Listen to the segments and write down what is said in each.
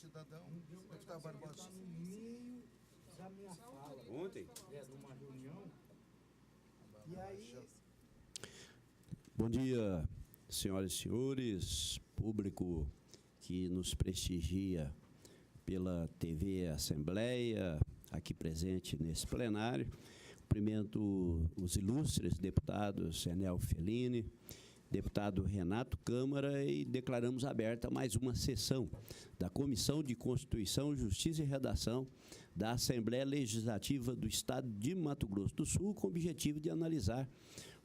cidadão. Deputado Barbosa. No meio da minha fala. Ontem? Numa reunião. E aí... Bom dia, senhoras e senhores, público que nos prestigia pela TV Assembleia, aqui presente nesse plenário. Cumprimento os ilustres deputados Enel Fellini, deputado Renato Câmara, e declaramos aberta mais uma sessão da Comissão de Constituição, Justiça e Redação da Assembleia Legislativa do Estado de Mato Grosso do Sul, com o objetivo de analisar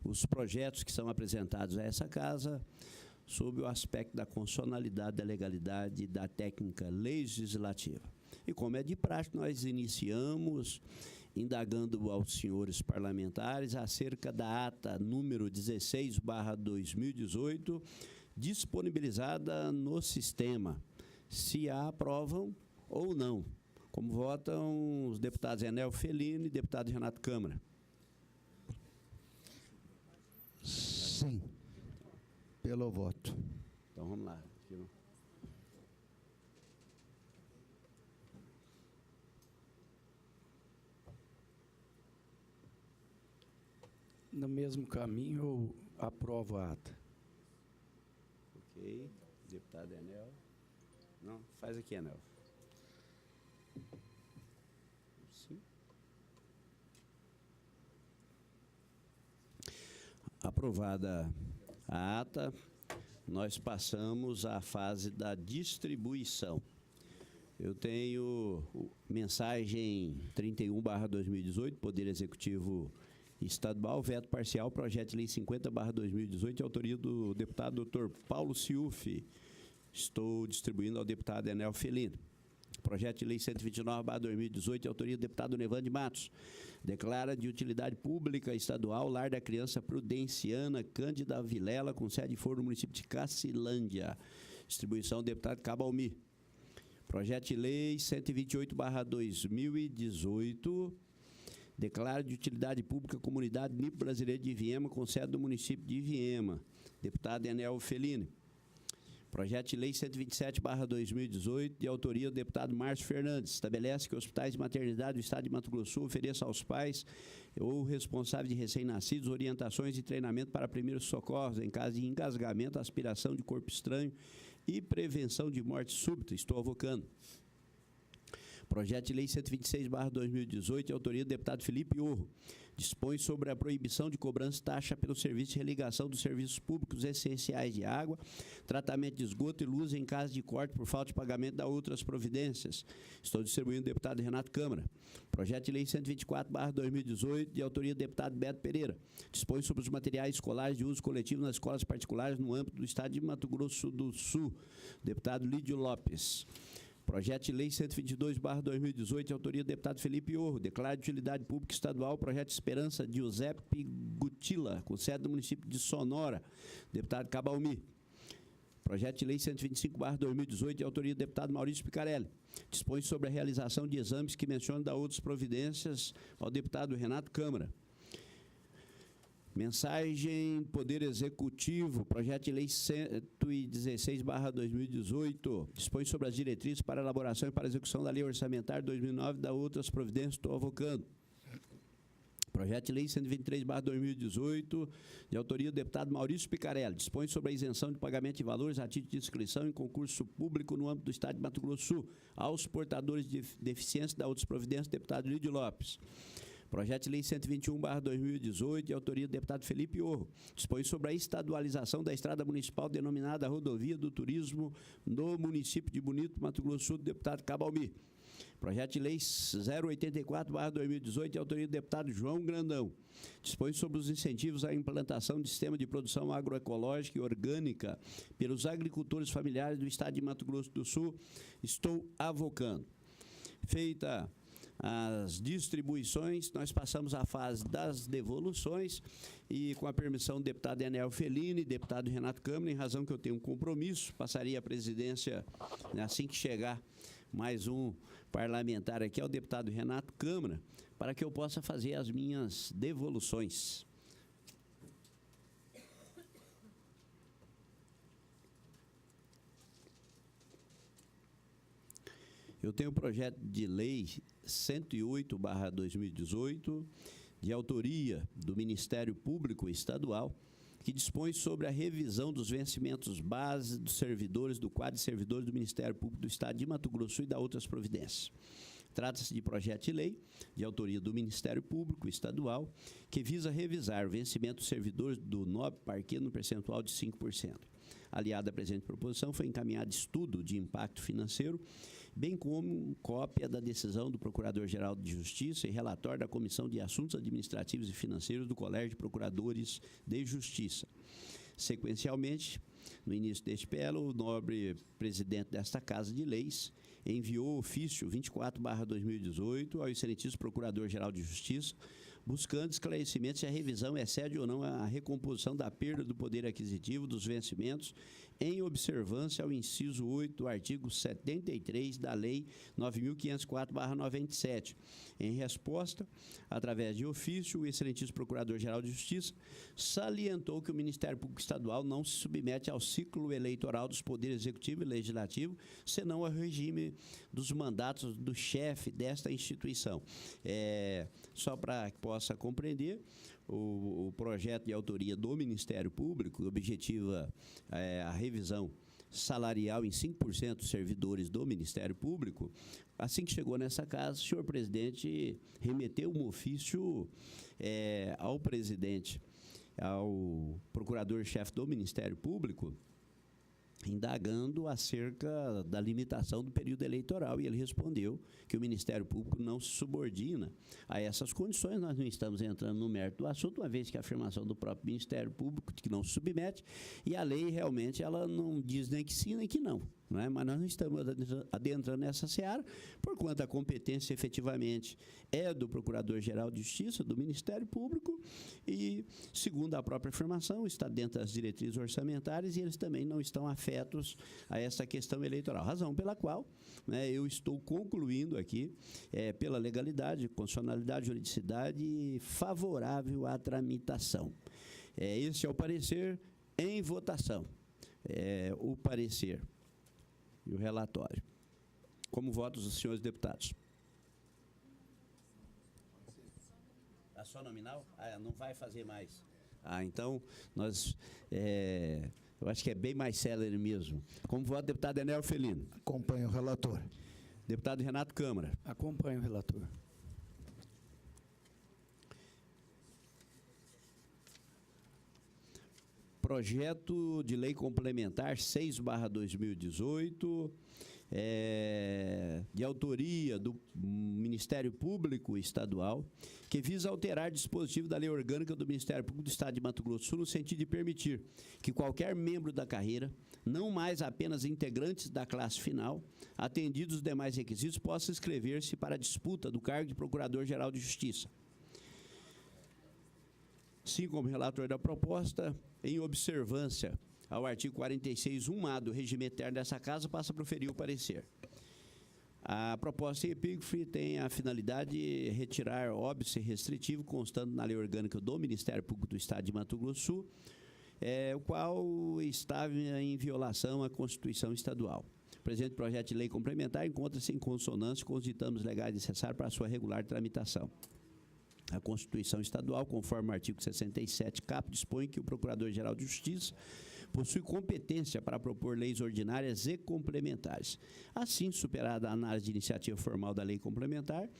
os projetos que são apresentados a essa casa sob o aspecto da constitucionalidade, da legalidade e da técnica legislativa. E como é de praxe, nós iniciamos indagando aos senhores parlamentares acerca da ata número 16/2018, disponibilizada no sistema, se a aprovam ou não. Como votam os deputados Enel Fellini e deputado Renato Câmara? Sim, pelo voto. Então, vamos lá. No mesmo caminho, eu aprovo a ata. Ok. Deputado Enel. Não, faz aqui, Enel. Sim. Aprovada a ata, nós passamos à fase da distribuição. Eu tenho mensagem 31/2018, Poder Executivo Estadual, veto parcial, projeto de lei 50/2018, de autoria do deputado Dr. Paulo Ciufi. Estou distribuindo ao deputado Enel Fellini. Projeto de lei 129/2018, de autoria do deputado Nevande Matos. Declara de utilidade pública estadual Lar da Criança Prudenciana Cândida Vilela, com sede e foro no município de Cacilândia. Distribuição do deputado Cabalmi. Projeto de lei 128/2018, declara de utilidade pública Comunidade Nipo Brasileira de Viema, com sede do município de Viema. Deputado Enel Fellini. Projeto de lei 127/2018, de autoria do deputado Márcio Fernandes, estabelece que hospitais de maternidade do Estado de Mato Grosso do Sul ofereçam aos pais ou responsáveis de recém-nascidos orientações e treinamento para primeiros socorros em caso de engasgamento, aspiração de corpo estranho e prevenção de morte súbita. Estou avocando. Projeto de lei 126/2018, de autoria do deputado Felipe Orro, dispõe sobre a proibição de cobrança de taxa pelo serviço de religação dos serviços públicos essenciais de água, tratamento de esgoto e luz em caso de corte por falta de pagamento da outras providências. Estou distribuindo o deputado Renato Câmara. Projeto de lei 124/2018, de autoria do deputado Beto Pereira, dispõe sobre os materiais escolares de uso coletivo nas escolas particulares no âmbito do Estado de Mato Grosso do Sul. Deputado Lídio Lopes. Projeto de lei 122/2018, de autoria do deputado Felipe Orro, declara de utilidade pública estadual projeto de Esperança de Giuseppe Gutila, com sede do município de Sonora. Deputado Cabalmi. Projeto de lei 125/2018, de autoria do deputado Maurício Picarelli. Dispõe sobre a realização de exames que mencionam da outras providências ao deputado Renato Câmara. Mensagem Poder Executivo, projeto de lei 116/2018, dispõe sobre as diretrizes para elaboração e para execução da lei orçamentária 2009 e da outras providências. Estou avocando. Projeto de lei 123/2018, de autoria do deputado Maurício Picarelli, dispõe sobre a isenção de pagamento de valores a título de inscrição em concurso público no âmbito do Estado de Mato Grosso do Sul aos portadores de deficiência da outras providências, deputado Lídio Lopes. Projeto de lei 121/2018, de autoria do deputado Felipe Orro, dispõe sobre a estadualização da estrada municipal denominada Rodovia do Turismo no município de Bonito, Mato Grosso do Sul, do deputado Cabalmi. Projeto de lei 084/2018, de autoria do deputado João Grandão, dispõe sobre os incentivos à implantação de sistema de produção agroecológica e orgânica pelos agricultores familiares do Estado de Mato Grosso do Sul. Estou avocando. Feita as distribuições, nós passamos à fase das devoluções e, com a permissão do deputado Enel Fellini, deputado Renato Câmara, em razão que eu tenho um compromisso, passaria a presidência assim que chegar mais um parlamentar aqui, ao deputado Renato Câmara, para que eu possa fazer as minhas devoluções. Eu tenho o projeto de lei 108/2018, de autoria do Ministério Público Estadual, que dispõe sobre a revisão dos vencimentos base dos servidores do quadro de servidores do Ministério Público do Estado de Mato Grosso e da outras providências. Trata-se de projeto de lei de autoria do Ministério Público Estadual, que visa revisar o vencimento dos servidores do nobre parquet no percentual de 5%. Aliada à presente proposição, foi encaminhado estudo de impacto financeiro, bem como cópia da decisão do Procurador-Geral de Justiça e relatório da Comissão de Assuntos Administrativos e Financeiros do Colégio de Procuradores de Justiça. Sequencialmente, no início deste PL, o nobre presidente desta Casa de Leis enviou ofício 24/2018 ao excelentíssimo Procurador-Geral de Justiça, buscando esclarecimento se a revisão excede ou não a recomposição da perda do poder aquisitivo dos vencimentos, em observância ao inciso 8 do artigo 73 da Lei 9.504/97. Em resposta, através de ofício, o excelentíssimo Procurador-Geral de Justiça salientou que o Ministério Público Estadual não se submete ao ciclo eleitoral dos poderes executivo e legislativo, senão ao regime dos mandatos do chefe desta instituição. Só para que possa compreender, o projeto de autoria do Ministério Público objetiva a revisão salarial em 5% dos servidores do Ministério Público. Assim que chegou nessa casa, o senhor presidente remeteu um ofício ao presidente, ao procurador-chefe do Ministério Público, indagando acerca da limitação do período eleitoral, e ele respondeu que o Ministério Público não se subordina a essas condições. Nós não estamos entrando no mérito do assunto, uma vez que a afirmação do próprio Ministério Público que não se submete, e a lei realmente ela não diz nem que sim nem que não, não é? Mas nós não estamos adentrando nessa seara, por quanto a competência efetivamente é do Procurador-Geral de Justiça, do Ministério Público, e, segundo a própria afirmação, está dentro das diretrizes orçamentárias e eles também não estão afetos a essa questão eleitoral. Razão pela qual, né, eu estou concluindo aqui, pela legalidade, constitucionalidade, juridicidade, favorável à tramitação. Esse é o parecer em votação. O parecer e o relatório. Como votos os senhores deputados? É só nominal? Não vai fazer mais. Então, nós... eu acho que é bem mais célere mesmo. Como voto, deputado Enel Felino. Acompanho o relator. Deputado Renato Câmara. Acompanho o relator. Projeto de lei complementar 6/2018, de autoria do Ministério Público Estadual, que visa alterar dispositivo da Lei Orgânica do Ministério Público do Estado de Mato Grosso do Sul, no sentido de permitir que qualquer membro da carreira, não mais apenas integrantes da classe final, atendidos os demais requisitos, possa inscrever-se para a disputa do cargo de Procurador-Geral de Justiça. Assim como relator da proposta, em observância ao artigo 46(1)A do regimento interno dessa Casa, passa a proferir o parecer. A proposta em epígrafe tem a finalidade de retirar óbice restritivo constando na Lei Orgânica do Ministério Público do Estado de Mato Grosso do Sul, o qual estava em violação à Constituição Estadual. O presente projeto de lei complementar encontra-se em consonância com os ditames legais necessários para a sua regular tramitação. A Constituição Estadual, conforme o artigo 67, caput, dispõe que o Procurador-Geral de Justiça possui competência para propor leis ordinárias e complementares. Assim, superada a análise de iniciativa formal da lei complementar,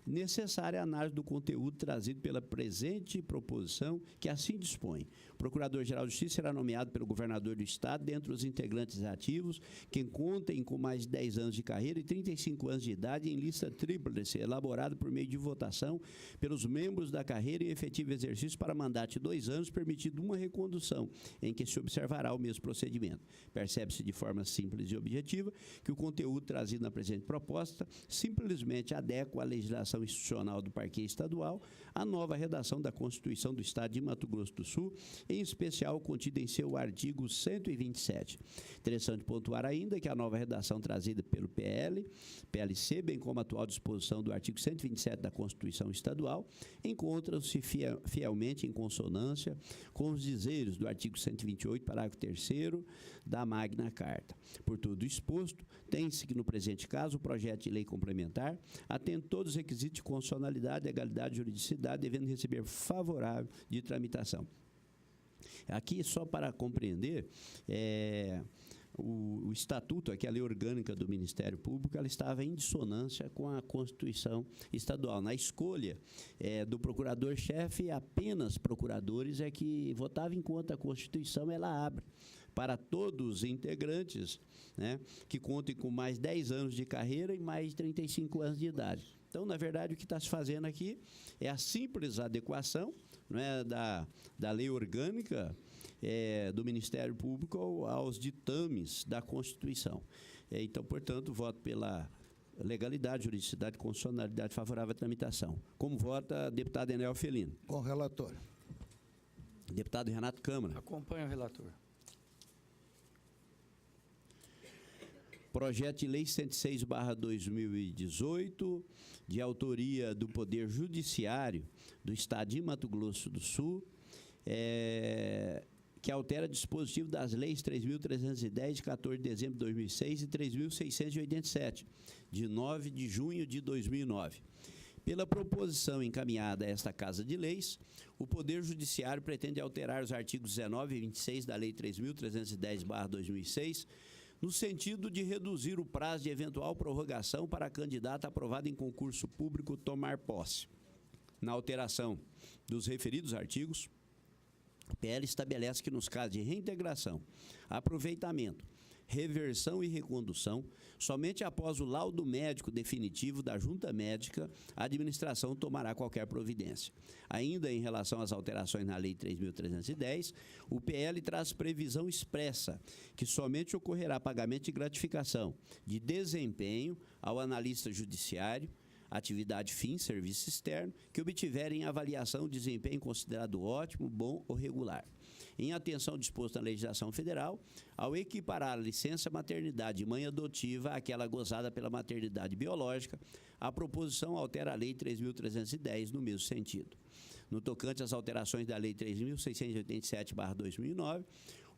necessária a análise do conteúdo trazido pela presente proposição, que assim dispõe. O Procurador-Geral de Justiça será nomeado pelo governador do Estado, dentre os integrantes ativos, que contem com mais de 10 anos de carreira e 35 anos de idade, em lista tríplice, elaborada por meio de votação pelos membros da carreira em efetivo exercício para mandato de 2 anos, permitido uma recondução, em que se observará o mesmo procedimento. Percebe-se de forma simples e objetiva que o conteúdo trazido na presente proposta simplesmente adequa à legislação institucional do Parquet Estadual à nova redação da Constituição do Estado de Mato Grosso do Sul, em especial contida em seu artigo 127. Interessante pontuar ainda que a nova redação trazida pelo PLC, bem como a atual disposição do artigo 127 da Constituição Estadual, encontram-se fielmente em consonância com os dizeres do artigo 128, parágrafo 3º, da Magna Carta. Por tudo exposto, tem-se que, no presente caso, o projeto de lei complementar atende todos os requisitos de constitucionalidade, legalidade e juridicidade, devendo receber favorável de tramitação. Aqui, só para compreender, o estatuto, aqui a lei orgânica do Ministério Público, ela estava em dissonância com a Constituição estadual. Na escolha do procurador-chefe, apenas procuradores é que votavam, enquanto a Constituição ela abre para todos os integrantes, né, que contem com mais 10 anos de carreira e mais 35 anos de idade. Então, na verdade, o que está se fazendo aqui é a simples adequação, não é, da lei orgânica do Ministério Público aos ditames da Constituição. Então, portanto, voto pela legalidade, juridicidade, constitucionalidade favorável à tramitação. Como vota deputado Enel Felino? Com o relator. Deputado Renato Câmara. Acompanho o relator. Projeto de Lei 106/2018, de autoria do Poder Judiciário do Estado de Mato Grosso do Sul, que altera dispositivo das leis 3.310, de 14 de dezembro de 2006, e 3.687, de 9 de junho de 2009. Pela proposição encaminhada a esta Casa de Leis, o Poder Judiciário pretende alterar os artigos 19 e 26 da Lei 3.310/2006, no sentido de reduzir o prazo de eventual prorrogação para candidato aprovado em concurso público tomar posse. Na alteração dos referidos artigos, o PL estabelece que, nos casos de reintegração, aproveitamento, reversão e recondução, somente após o laudo médico definitivo da junta médica, a administração tomará qualquer providência. Ainda em relação às alterações na Lei 3.310, o PL traz previsão expressa que somente ocorrerá pagamento de gratificação de desempenho ao analista judiciário, atividade fim, serviço externo, que obtiverem avaliação de desempenho considerado ótimo, bom ou regular. Em atenção ao disposto na legislação federal, ao equiparar a licença maternidade e mãe adotiva àquela gozada pela maternidade biológica, a proposição altera a Lei 3.310 no mesmo sentido. No tocante às alterações da Lei 3.687/2009,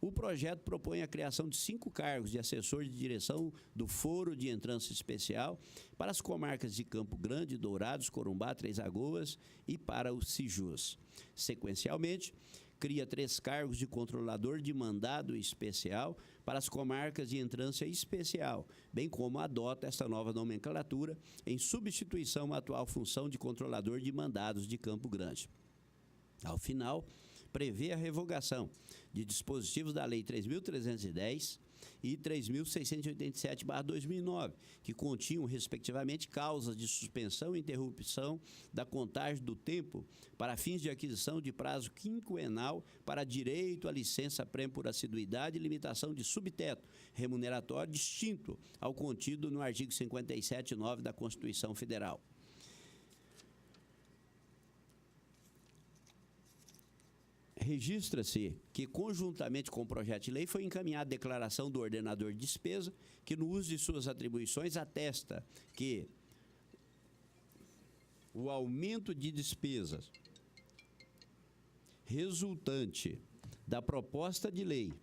o projeto propõe a criação de 5 cargos de assessor de direção do Foro de Entrança Especial para as comarcas de Campo Grande, Dourados, Corumbá, Três Lagoas e para o Sijus. Sequencialmente, cria 3 cargos de controlador de mandado especial para as comarcas de entrância especial, bem como adota esta nova nomenclatura em substituição à atual função de controlador de mandados de Campo Grande. Ao final, prevê a revogação de dispositivos da Lei 3.310 e 3.687/2009, que continham, respectivamente, causas de suspensão e interrupção da contagem do tempo para fins de aquisição de prazo quinquenal para direito à licença prêmio por assiduidade e limitação de subteto remuneratório distinto ao contido no artigo 57(9) da Constituição Federal. Registra-se que, conjuntamente com o projeto de lei, foi encaminhada a declaração do ordenador de despesa, que, no uso de suas atribuições, atesta que o aumento de despesas resultante da proposta de lei,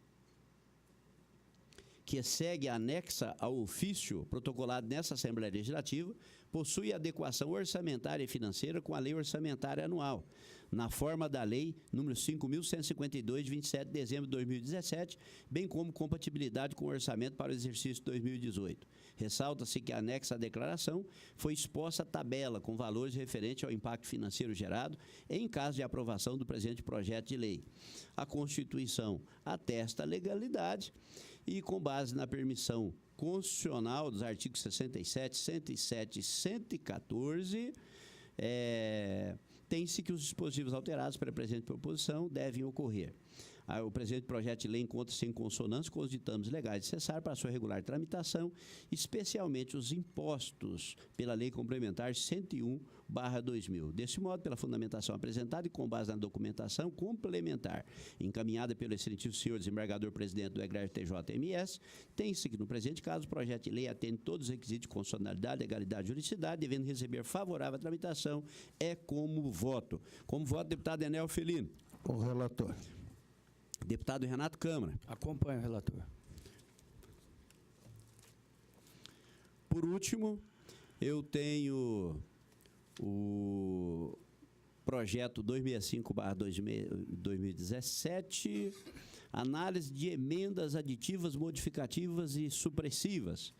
que segue anexa ao ofício protocolado nessa Assembleia Legislativa, possui adequação orçamentária e financeira com a Lei Orçamentária Anual, na forma da Lei nº 5.152, de 27 de dezembro de 2017, bem como compatibilidade com o orçamento para o exercício 2018. Ressalta-se que, anexa à declaração, foi exposta a tabela com valores referentes ao impacto financeiro gerado em caso de aprovação do presente projeto de lei. A Constituição atesta a legalidade e, com base na permissão constitucional dos artigos 67, 107 e 114, tem-se que os dispositivos alterados para a presente proposição devem ocorrer. O presente projeto de lei encontra-se em consonância com os ditames legais necessários para a sua regular tramitação, especialmente os impostos pela Lei Complementar 101/2000. Desse modo, pela fundamentação apresentada e com base na documentação complementar encaminhada pelo excelentíssimo senhor desembargador-presidente do Egrégio TJMS, tem-se que, no presente caso, o projeto de lei atende todos os requisitos de constitucionalidade, legalidade e juridicidade, devendo receber favorável a tramitação, como voto. Como voto, deputado Enel Felino. Com o relator. Deputado Renato Câmara. Acompanho o relator. por último, eu tenho o projeto 265/2017, análise de emendas aditivas, modificativas e supressivas,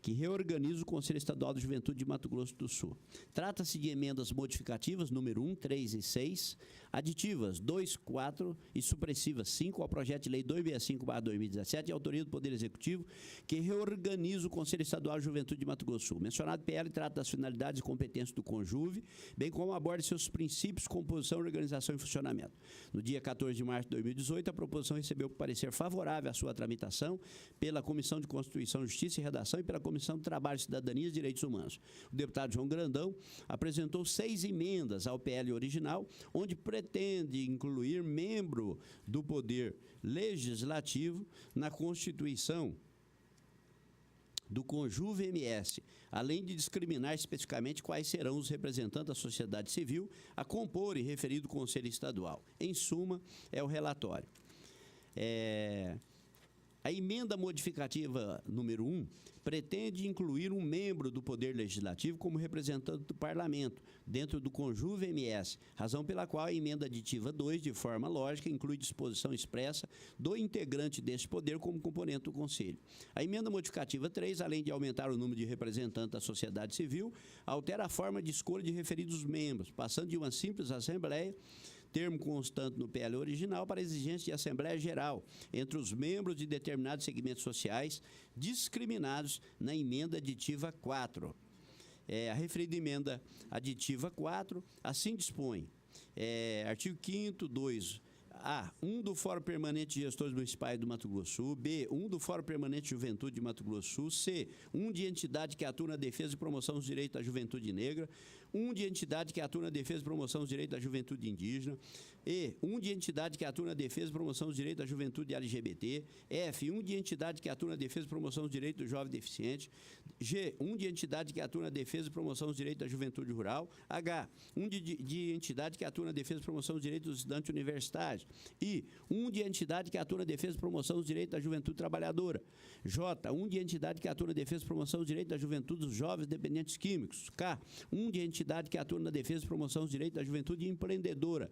que reorganiza o Conselho Estadual de Juventude de Mato Grosso do Sul. Trata-se de emendas modificativas, número 1, 3 e 6, aditivas 2, 4 e supressivas 5 ao projeto de lei 265/2017, de autoria do Poder Executivo, que reorganiza o Conselho Estadual de Juventude de Mato Grosso do Sul. Mencionado PL trata das finalidades e competências do CONJUVE, bem como aborda seus princípios, composição, organização e funcionamento. No dia 14 de março de 2018, a proposição recebeu parecer favorável à sua tramitação pela Comissão de Constituição, Justiça e Redação e pela Comissão de Trabalho, Cidadania e Direitos Humanos. O deputado João Grandão apresentou 6 emendas ao PL original, onde pretende incluir membro do Poder Legislativo na Constituição do CONJUVE-MS, além de discriminar especificamente quais serão os representantes da sociedade civil a comporem referido Conselho Estadual. Em suma, é o relatório. A emenda modificativa número 1 pretende incluir um membro do Poder Legislativo como representante do Parlamento, dentro do CONJUVE-MS, razão pela qual a emenda aditiva 2, de forma lógica, inclui disposição expressa do integrante deste poder como componente do Conselho. A emenda modificativa 3, além de aumentar o número de representantes da sociedade civil, altera a forma de escolha de referidos membros, passando de uma simples assembleia, termo constante no PL original, para a exigência de Assembleia Geral entre os membros de determinados segmentos sociais discriminados na emenda aditiva 4. A referida emenda aditiva 4 assim dispõe. Artigo 5º, 2. A. 1 do Fórum Permanente de Gestores Municipais do Mato Grosso do Sul. B. 1 do Fórum Permanente de Juventude de Mato Grosso do Sul. C. 1 de entidade que atua na defesa e promoção dos direitos da juventude negra. 1 de entidade que atua na defesa e promoção dos direitos da juventude indígena. E. 1 de entidade que atua na defesa e promoção dos direitos da juventude LGBT. F. 1 de entidade que atua na defesa e promoção dos direitos do jovem deficiente. G. 1 de entidade que atua na defesa e promoção dos direitos da juventude rural. H. 1 de entidade que atua na defesa e promoção dos direitos dos estudantes universitários. I. 1 de entidade que atua na defesa e promoção dos direitos da juventude trabalhadora. J. 1 de entidade que atua na defesa e promoção dos direitos da juventude dos jovens dependentes químicos. K. 1 de entidade que atua na defesa e promoção dos direitos da juventude empreendedora.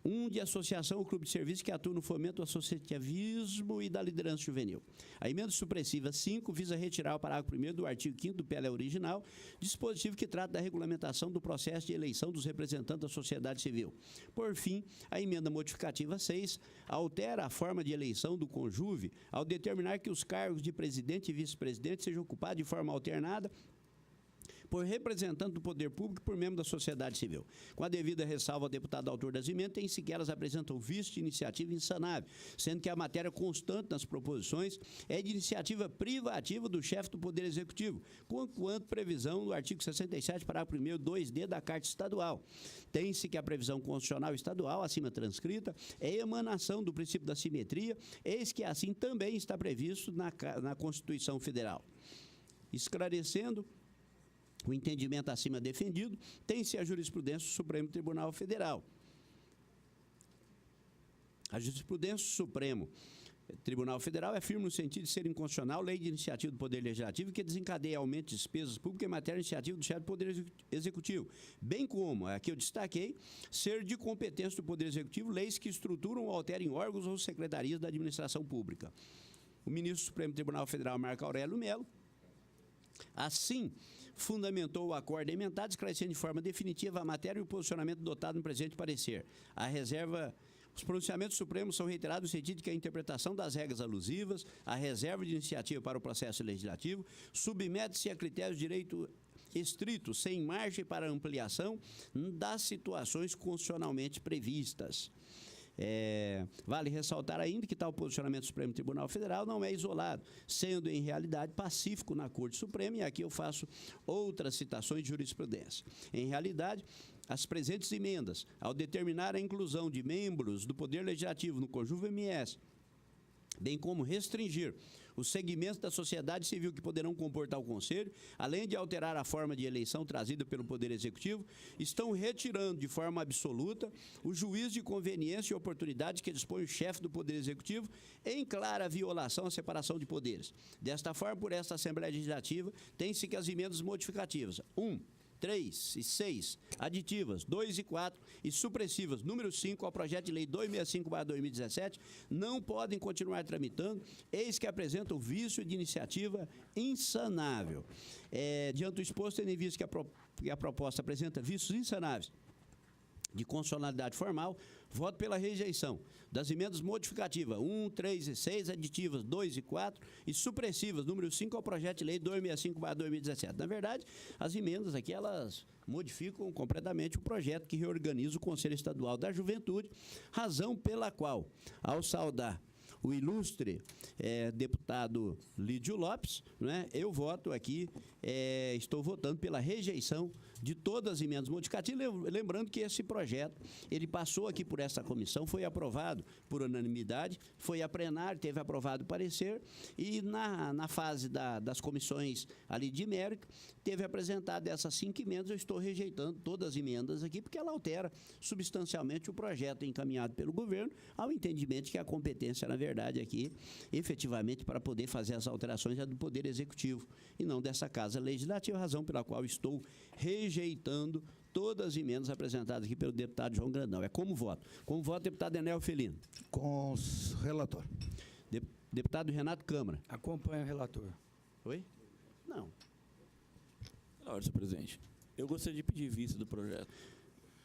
1 de associação ou clube de serviço que atua no fomento do associativismo e da liderança juvenil. A emenda supressiva 5 visa retirar o parágrafo 1º do artigo 5º do PL original, dispositivo que trata da regulamentação do processo de eleição dos representantes da sociedade civil. Por fim, a emenda modificativa 6 altera a forma de eleição do CONJUVE ao determinar que os cargos de presidente e vice-presidente sejam ocupados de forma alternada por representante do poder público e por membro da sociedade civil. Com a devida ressalva ao deputado autor das emendas, tem-se que elas apresentam vício de iniciativa insanável, sendo que a matéria constante nas proposições é de iniciativa privativa do chefe do Poder Executivo, conquanto previsão do artigo 67, parágrafo 1º, 2d da Carta Estadual. Tem-se que a previsão constitucional estadual, acima transcrita, é emanação do princípio da simetria, eis que assim também está previsto na Constituição Federal. Esclarecendo o entendimento acima defendido, tem-se a jurisprudência do Supremo Tribunal Federal. A jurisprudência do Supremo Tribunal Federal é firme no sentido de ser inconstitucional lei de iniciativa do Poder Legislativo que desencadeia aumento de despesas públicas em matéria de iniciativa do chefe do Poder Executivo, bem como, aqui eu destaquei, ser de competência do Poder Executivo leis que estruturam ou alterem órgãos ou secretarias da administração pública. O ministro do Supremo Tribunal Federal, Marco Aurélio Mello, assim fundamentou o acordo emendado, esclarecendo de forma definitiva a matéria e o posicionamento dotado no presente parecer. Os pronunciamentos supremos são reiterados no sentido de que a interpretação das regras alusivas, a reserva de iniciativa para o processo legislativo, submete-se a critérios de direito estrito, sem margem para ampliação das situações constitucionalmente previstas. Vale ressaltar ainda que tal posicionamento do Supremo Tribunal Federal não é isolado, sendo em realidade pacífico na Corte Suprema, e aqui eu faço outras citações de jurisprudência. Em realidade, as presentes emendas, ao determinar a inclusão de membros do Poder Legislativo no CONJUVE-MS, bem como restringir os segmentos da sociedade civil que poderão comportar o Conselho, além de alterar a forma de eleição trazida pelo Poder Executivo, estão retirando de forma absoluta o juízo de conveniência e oportunidade que dispõe o chefe do Poder Executivo em clara violação à separação de poderes. Desta forma, por esta Assembleia Legislativa, tem-se que as emendas modificativas 1, 3 e 6, aditivas 2 e 4 e supressivas número 5 ao projeto de lei 265/2017 não podem continuar tramitando, eis que apresentam vício de iniciativa insanável. Diante do exposto, tendo em vista que a proposta apresenta vícios insanáveis de constitucionalidade formal, voto pela rejeição das emendas modificativas 1, 3 e 6, aditivas 2 e 4 e supressivas número 5 ao projeto de lei 265/2017. Na verdade, as emendas aqui, elas modificam completamente o projeto que reorganiza o Conselho Estadual da Juventude, razão pela qual, ao saudar o ilustre deputado Lídio Lopes, né, eu voto aqui, estou votando pela rejeição de todas as emendas modificativas, lembrando que esse projeto, ele passou aqui por essa comissão, foi aprovado por unanimidade, foi a plenário, teve aprovado o parecer, e na fase das comissões ali de mérito, teve apresentado essas 5 emendas, eu estou rejeitando todas as emendas aqui, porque ela altera substancialmente o projeto encaminhado pelo governo, ao entendimento que a competência, na verdade, aqui, efetivamente, para poder fazer as alterações é do Poder Executivo, e não dessa Casa Legislativa, razão pela qual estou rejeitando todas as emendas apresentadas aqui pelo deputado João Grandão. É como voto. Como voto, deputado Enel Felino. Com o relator. Deputado Renato Câmara. Acompanha o relator. Oi? Não. Pela ordem, senhor presidente. Eu gostaria de pedir vista do projeto.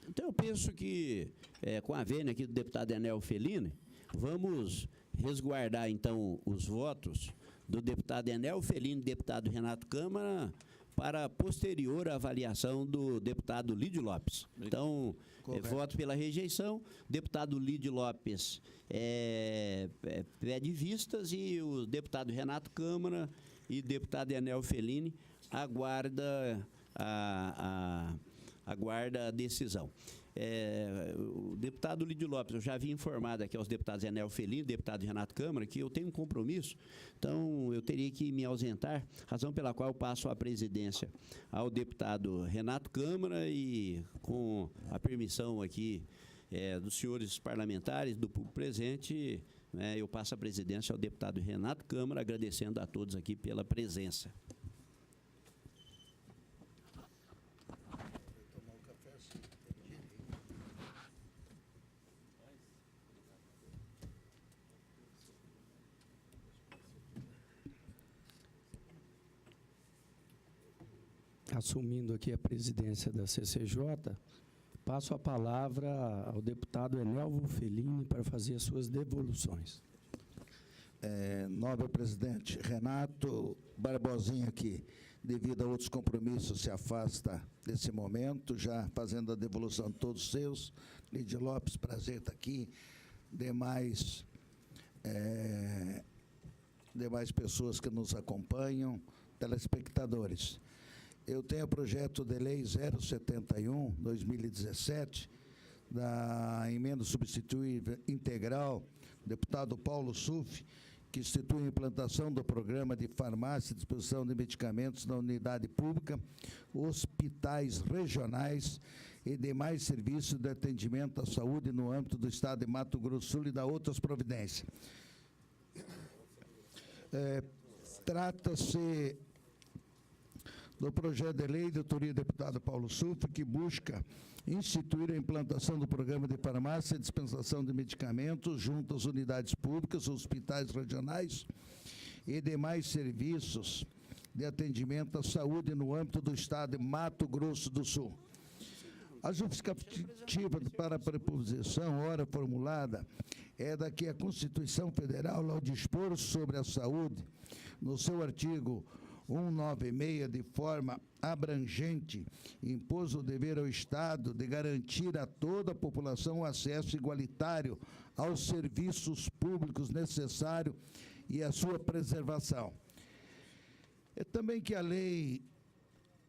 Então, eu penso que, com a vênia aqui do deputado Enel Felini, vamos resguardar, então, os votos do deputado Enel Felini e deputado Renato Câmara para posterior avaliação do deputado Lídio Lopes. Então, voto pela rejeição. Deputado Lídio Lopes pede vistas e o deputado Renato Câmara e deputado Enel Felini aguarda a decisão. O deputado Lídio Lopes, eu já havia informado aqui aos deputados Enel Felini e deputado Renato Câmara que eu tenho um compromisso, então eu teria que me ausentar, razão pela qual eu passo a presidência ao deputado Renato Câmara e, com a permissão aqui dos senhores parlamentares, do público presente, eu passo a presidência ao deputado Renato Câmara, agradecendo a todos aqui pela presença. Assumindo aqui a presidência da CCJ, passo a palavra ao deputado Enelvo Felini para fazer as suas devoluções. Nobre presidente, Renato Barbosinha aqui, devido a outros compromissos, se afasta desse momento, já fazendo a devolução de todos os seus. Lídia Lopes, prazer estar aqui. Demais pessoas que nos acompanham, telespectadores. Eu tenho o projeto de lei 071/2017, da emenda substitutiva integral, deputado Paulo Suff, que institui a implantação do programa de farmácia e disposição de medicamentos na unidade pública, hospitais regionais e demais serviços de atendimento à saúde no âmbito do Estado de Mato Grosso do Sul e da outras providências. Trata-se do projeto de lei de autoria do deputado Paulo Suff, que busca instituir a implantação do programa de farmácia e dispensação de medicamentos junto às unidades públicas, hospitais regionais e demais serviços de atendimento à saúde no âmbito do Estado de Mato Grosso do Sul. A justificativa para a preposição, ora formulada, é da que a Constituição Federal, ao dispor sobre a saúde, no seu artigo 196, de forma abrangente, impôs o dever ao Estado de garantir a toda a população o acesso igualitário aos serviços públicos necessários e a sua preservação. É também que a Lei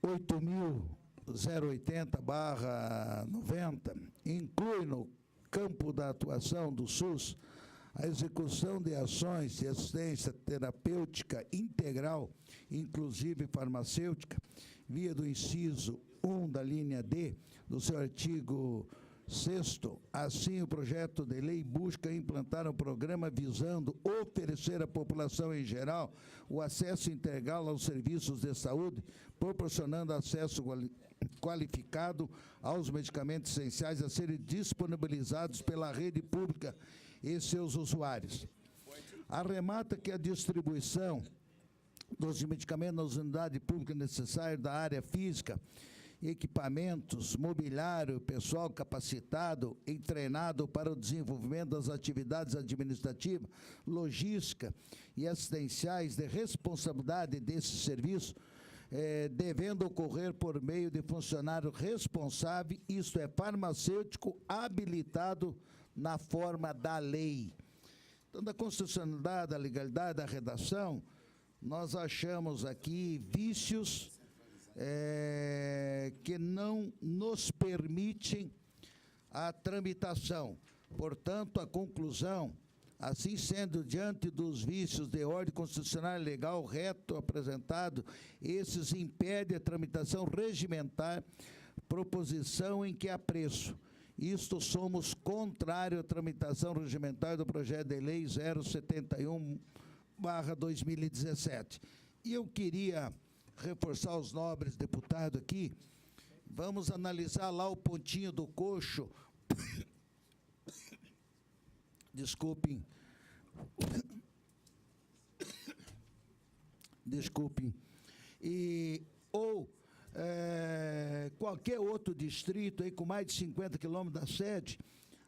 8.080/90 inclui no campo da atuação do SUS a execução de ações de assistência terapêutica integral, inclusive farmacêutica, via do inciso 1 da linha D do seu artigo 6º. Assim, o projeto de lei busca implantar um programa visando oferecer à população em geral o acesso integral aos serviços de saúde, proporcionando acesso qualificado aos medicamentos essenciais a serem disponibilizados pela rede pública e seus usuários. Arremata que a distribuição dos medicamentos nas unidades públicas necessárias da área física, equipamentos, mobiliário, pessoal capacitado e treinado para o desenvolvimento das atividades administrativas, logística e assistenciais de responsabilidade desse serviço, devendo ocorrer por meio de funcionário responsável, isto é, farmacêutico, habilitado na forma da lei. Então, da constitucionalidade, da legalidade, da redação, nós achamos aqui vícios que não nos permitem a tramitação. Portanto, a conclusão, assim sendo, diante dos vícios de ordem constitucional e legal reto apresentado, esses impedem a tramitação regimentar, proposição em que apreço. Isto somos contrário à tramitação regimentar do projeto de lei 071/2017. E eu queria reforçar aos nobres deputados aqui, vamos analisar lá o pontinho do coxo, desculpem, qualquer outro distrito aí com mais de 50 quilômetros da sede,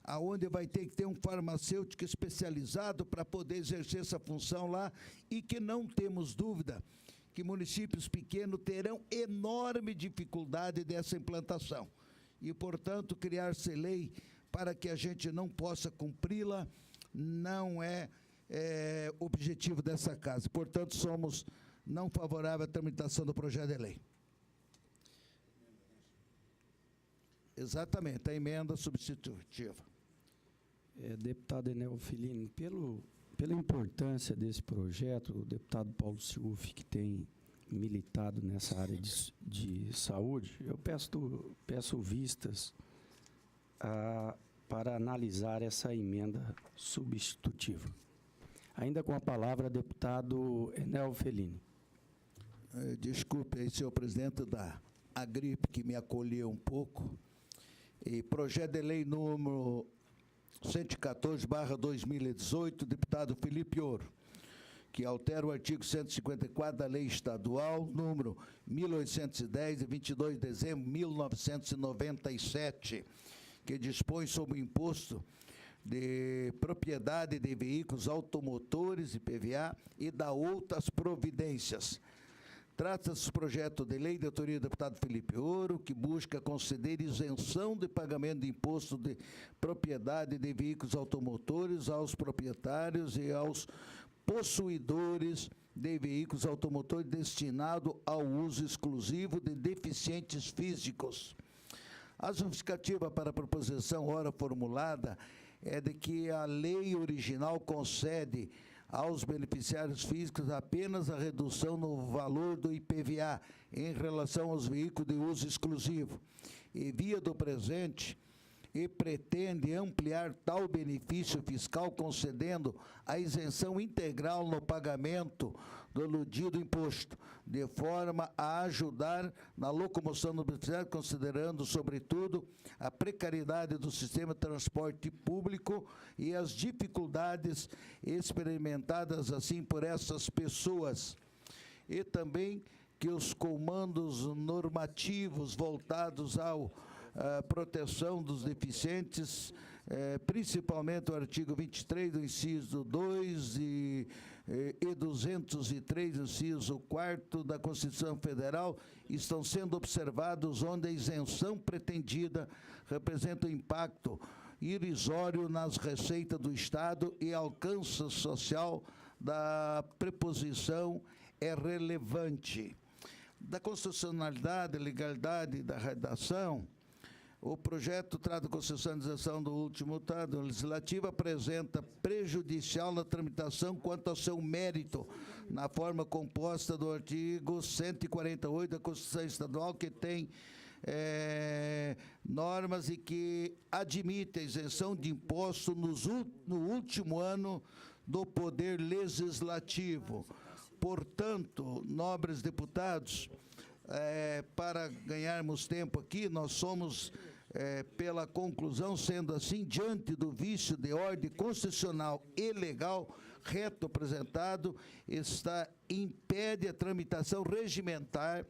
aonde vai ter que ter um farmacêutico especializado para poder exercer essa função lá, e que não temos dúvida que municípios pequenos terão enorme dificuldade dessa implantação. E, portanto, criar-se lei para que a gente não possa cumpri-la não é objetivo dessa casa. Portanto, somos não favoráveis à tramitação do projeto de lei. Exatamente, a emenda substitutiva. Deputado Enel Filini, pela importância desse projeto, o deputado Paulo Siluf, que tem militado nessa área de saúde, eu peço vistas para analisar essa emenda substitutiva. Ainda com a palavra, deputado Enel Filini. Desculpe aí, senhor presidente, a gripe que me acolheu um pouco. E projeto de lei número 114/2018, deputado Felipe Ouro, que altera o artigo 154 da Lei Estadual, número 1810, de 22 de dezembro de 1997, que dispõe sobre o imposto de propriedade de veículos automotores, IPVA, e da outras providências. Trata-se do projeto de lei de autoria do deputado Felipe Ouro, que busca conceder isenção de pagamento de imposto de propriedade de veículos automotores aos proprietários e aos possuidores de veículos automotores destinados ao uso exclusivo de deficientes físicos. A justificativa para a proposição ora formulada é de que a lei original concede aos beneficiários físicos apenas a redução no valor do IPVA em relação aos veículos de uso exclusivo, e via do presente, e pretende ampliar tal benefício fiscal concedendo a isenção integral no pagamento do aludido imposto, de forma a ajudar na locomoção do beneficiário, considerando, sobretudo, a precariedade do sistema de transporte público e as dificuldades experimentadas assim por essas pessoas. E também que os comandos normativos voltados ao proteção dos deficientes, principalmente o artigo 23 do inciso 2 e 203 do inciso 4º da Constituição Federal, estão sendo observados onde a isenção pretendida representa um impacto irrisório nas receitas do Estado e alcance social da preposição é relevante. Da constitucionalidade, legalidade da redação, O projeto trata a constitucionalização do último estado legislativo, apresenta prejudicial na tramitação quanto ao seu mérito, na forma composta do artigo 148 da Constituição Estadual, que tem normas e que admite a isenção de imposto no último ano do Poder Legislativo. Portanto, nobres deputados, para ganharmos tempo aqui, nós somos, pela conclusão, sendo assim, diante do vício de ordem constitucional e legal, reto apresentado, impede a tramitação regimentar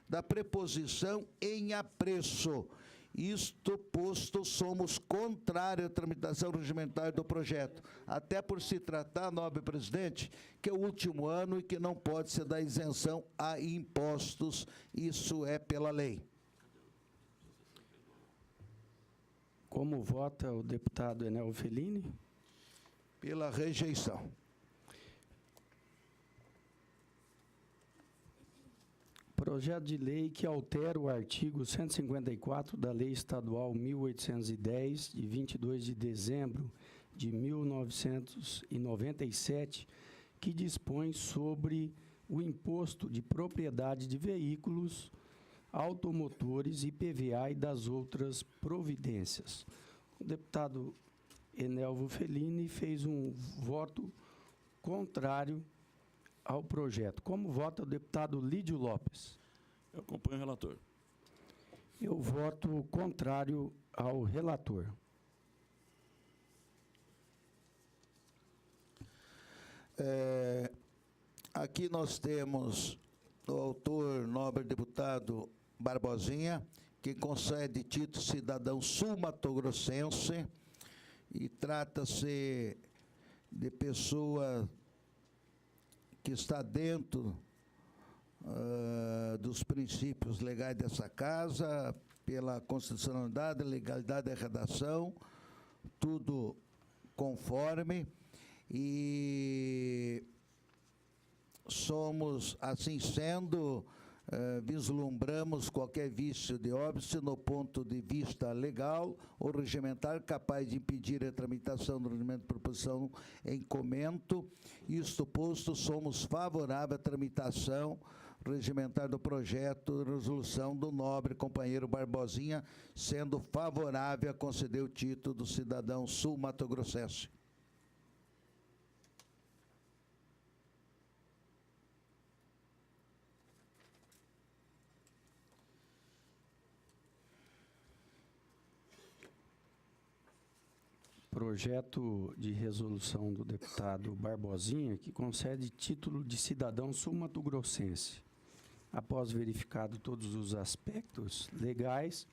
da preposição em apreço. Isto posto, somos contrários à tramitação regimentar do projeto, até por se tratar, nobre presidente, que é o último ano e que não pode se dar isenção a impostos, isso é pela lei. Como vota o deputado Enel Fellini? Pela rejeição. Projeto de lei que altera o artigo 154 da Lei Estadual 1810, de 22 de dezembro de 1997, que dispõe sobre o imposto de propriedade de veículos, automotores, IPVA e das outras providências. O deputado Enelvo Fellini fez um voto contrário ao projeto. Como vota o deputado Lídio Lopes? Eu acompanho o relator. Eu voto contrário ao relator. Aqui nós temos o autor, nobre deputado Barbosinha, que concede título cidadão sul-matogrossense, e trata-se de pessoa que está dentro dos princípios legais dessa casa, pela constitucionalidade, legalidade da redação, tudo conforme, e somos, assim sendo, vislumbramos qualquer vício de óbice no ponto de vista legal ou regimentar capaz de impedir a tramitação do regimento de proposição em comento. Isto posto, somos favoráveis à tramitação regimentar do projeto de resolução do nobre companheiro Barbosinha, sendo favorável a conceder o título do cidadão sul-matogrossense. Projeto de resolução do deputado Barbosinha, que concede título de cidadão sul-matogrossense. Após verificado todos os aspectos legais,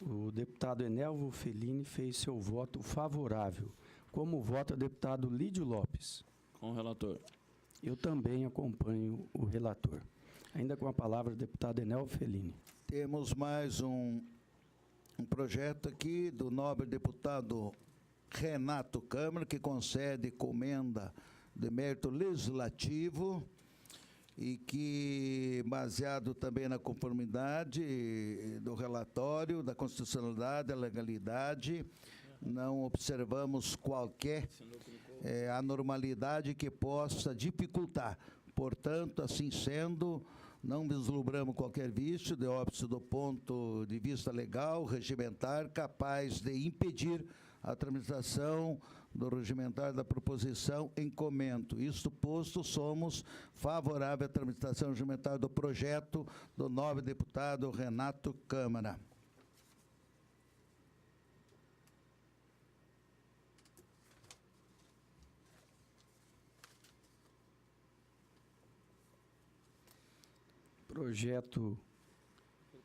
o deputado Enelvo Fellini fez seu voto favorável. Como vota o deputado Lídio Lopes? Com o relator. Eu também acompanho o relator. Ainda com a palavra o deputado Enelvo Fellini. Temos mais um projeto aqui do nobre deputado Renato Câmara, que concede comenda de mérito legislativo e que, baseado também na conformidade do relatório, da constitucionalidade, da legalidade, não observamos qualquer anormalidade que possa dificultar. Portanto, assim sendo, não vislumbramos qualquer vício de óbice do ponto de vista legal, regimentar, capaz de impedir a tramitação do regimentar da proposição em comento. Isto posto, somos favoráveis à tramitação regimentar do projeto do nobre deputado Renato Câmara. Projeto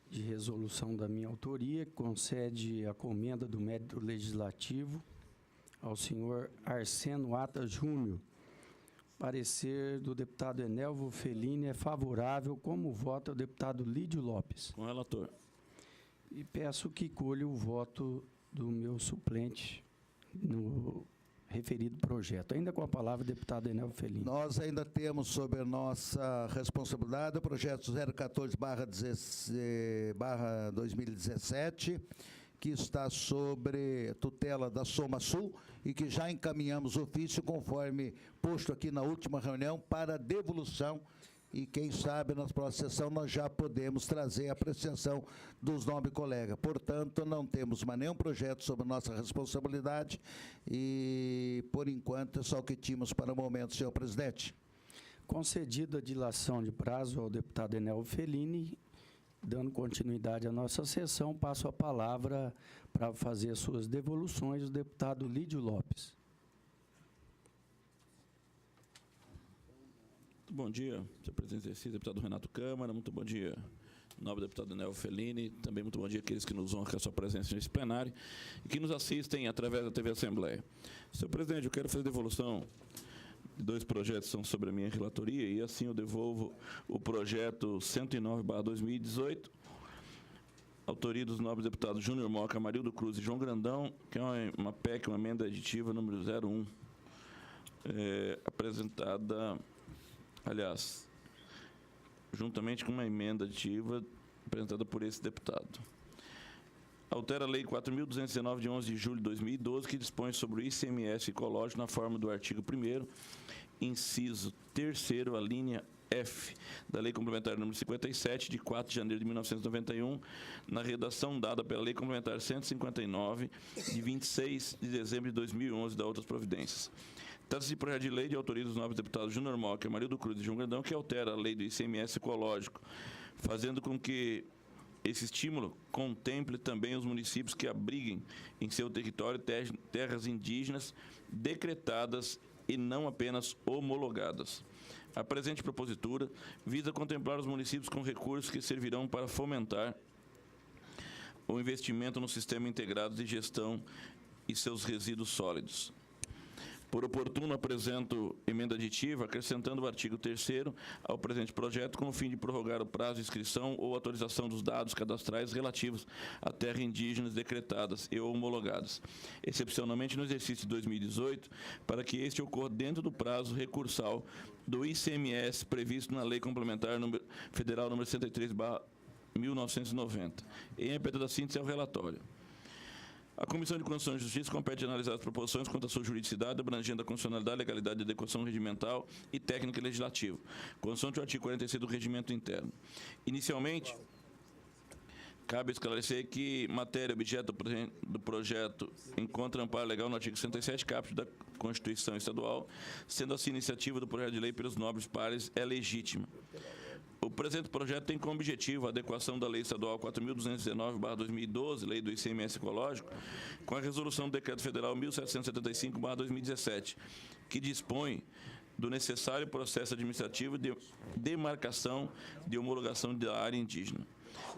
de resolução da minha autoria, que concede a comenda do mérito legislativo ao senhor Arsênio Ata Júnior. Parecer do deputado Enelvo Fellini é favorável. Como vota o deputado Lídio Lopes? Com o relator. E peço que colha o voto do meu suplente no referido projeto. Ainda com a palavra, deputado Enel Felini. Nós ainda temos sob a nossa responsabilidade o projeto 014/2017, que está sobre tutela da SomaSul e que já encaminhamos ofício, conforme posto aqui na última reunião, para devolução. E quem sabe, na próxima sessão, nós já podemos trazer a apreciação dos nobres colegas. Portanto, não temos mais nenhum projeto sob nossa responsabilidade e, por enquanto, é só o que tínhamos para o momento, senhor presidente. Concedida a dilação de prazo ao deputado Enel Felini, dando continuidade à nossa sessão, passo a palavra para fazer as suas devoluções, o deputado Lídio Lopes. Muito bom dia, senhor presidente exercício, deputado Renato Câmara, muito bom dia, nobre deputado Enel Felini, também muito bom dia àqueles que nos honram com a sua presença nesse plenário e que nos assistem através da TV Assembleia. Senhor presidente, eu quero fazer devolução de 2 projetos que são sobre a minha relatoria e assim eu devolvo o projeto 109/2018, autoria dos nobres deputados Júnior Moca, Amarildo Cruz e João Grandão, que é uma PEC, uma emenda aditiva número 01, apresentada, aliás, juntamente com uma emenda aditiva apresentada por esse deputado. Altera a Lei 4.219, de 11 de julho de 2012, que dispõe sobre o ICMS ecológico na forma do artigo 1º, inciso 3º, a linha F, da Lei Complementar número 57, de 4 de janeiro de 1991, na redação dada pela Lei Complementar 159, de 26 de dezembro de 2011, da outras providências. Trata-se de projeto de lei de autoria dos nobres deputados Júnior Moca, Amarildo Cruz e João Grandão, que altera a lei do ICMS ecológico, fazendo com que esse estímulo contemple também os municípios que abriguem em seu território terras indígenas decretadas e não apenas homologadas. A presente propositura visa contemplar os municípios com recursos que servirão para fomentar o investimento no sistema integrado de gestão e seus resíduos sólidos. Por oportuno, apresento emenda aditiva, acrescentando o artigo 3º ao presente projeto, com o fim de prorrogar o prazo de inscrição ou atualização dos dados cadastrais relativos a terras indígenas decretadas e ou homologadas, excepcionalmente no exercício de 2018, para que este ocorra dentro do prazo recursal do ICMS previsto na Lei Complementar Federal número 103/1990. Em aperto da síntese ao relatório. A Comissão de Constituição e Justiça compete analisar as proposições quanto à sua juridicidade, abrangendo a constitucionalidade, legalidade de adequação regimental e técnica e legislativa, consoante o artigo 46 do Regimento Interno. Inicialmente, cabe esclarecer que matéria objeto do projeto encontra amparo legal no artigo 67, caput da Constituição Estadual, sendo assim a iniciativa do projeto de lei pelos nobres pares é legítima. O presente projeto tem como objetivo a adequação da Lei Estadual 4.219/2012, Lei do ICMS Ecológico, com a resolução do Decreto Federal 1.775/2017, que dispõe do necessário processo administrativo de demarcação de homologação da área indígena.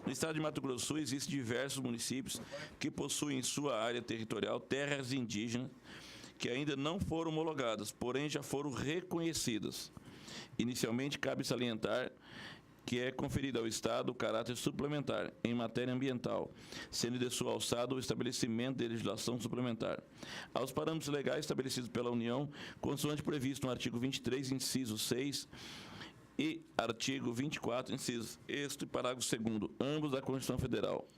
No estado de Mato Grosso do Sul, existem diversos municípios que possuem em sua área territorial terras indígenas que ainda não foram homologadas, porém já foram reconhecidas. Inicialmente, cabe salientar que é conferido ao Estado o caráter suplementar em matéria ambiental, sendo de sua alçada o estabelecimento de legislação suplementar aos parâmetros legais estabelecidos pela União, consoante previsto no artigo 23, inciso 6, e artigo 24, inciso sexto e parágrafo 2º, ambos da Constituição Federal.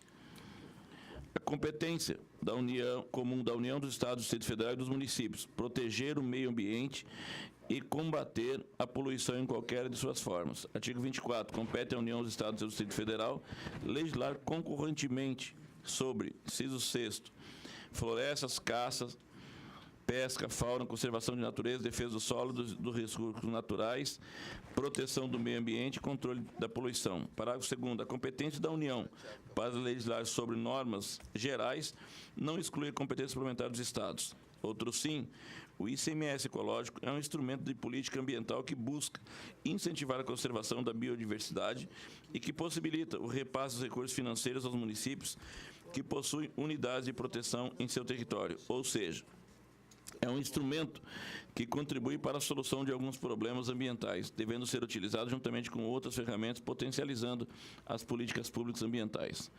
A competência da União comum da União dos Estados, do Distrito Federal e dos municípios, proteger o meio ambiente e combater a poluição em qualquer de suas formas. Artigo 24. Compete à União dos Estados e do Distrito Federal legislar concorrentemente sobre, inciso 6º, florestas, caças, pesca, fauna, conservação de natureza, defesa do solo, dos recursos naturais, proteção do meio ambiente e controle da poluição. Parágrafo 2º. A competência da União para legislar sobre normas gerais não exclui a competência suplementar dos Estados. Outro sim, o ICMS ecológico é um instrumento de política ambiental que busca incentivar a conservação da biodiversidade e que possibilita o repasse dos recursos financeiros aos municípios que possuem unidades de proteção em seu território, ou seja, é um instrumento que contribui para a solução de alguns problemas ambientais, devendo ser utilizado juntamente com outras ferramentas, potencializando as políticas públicas ambientais.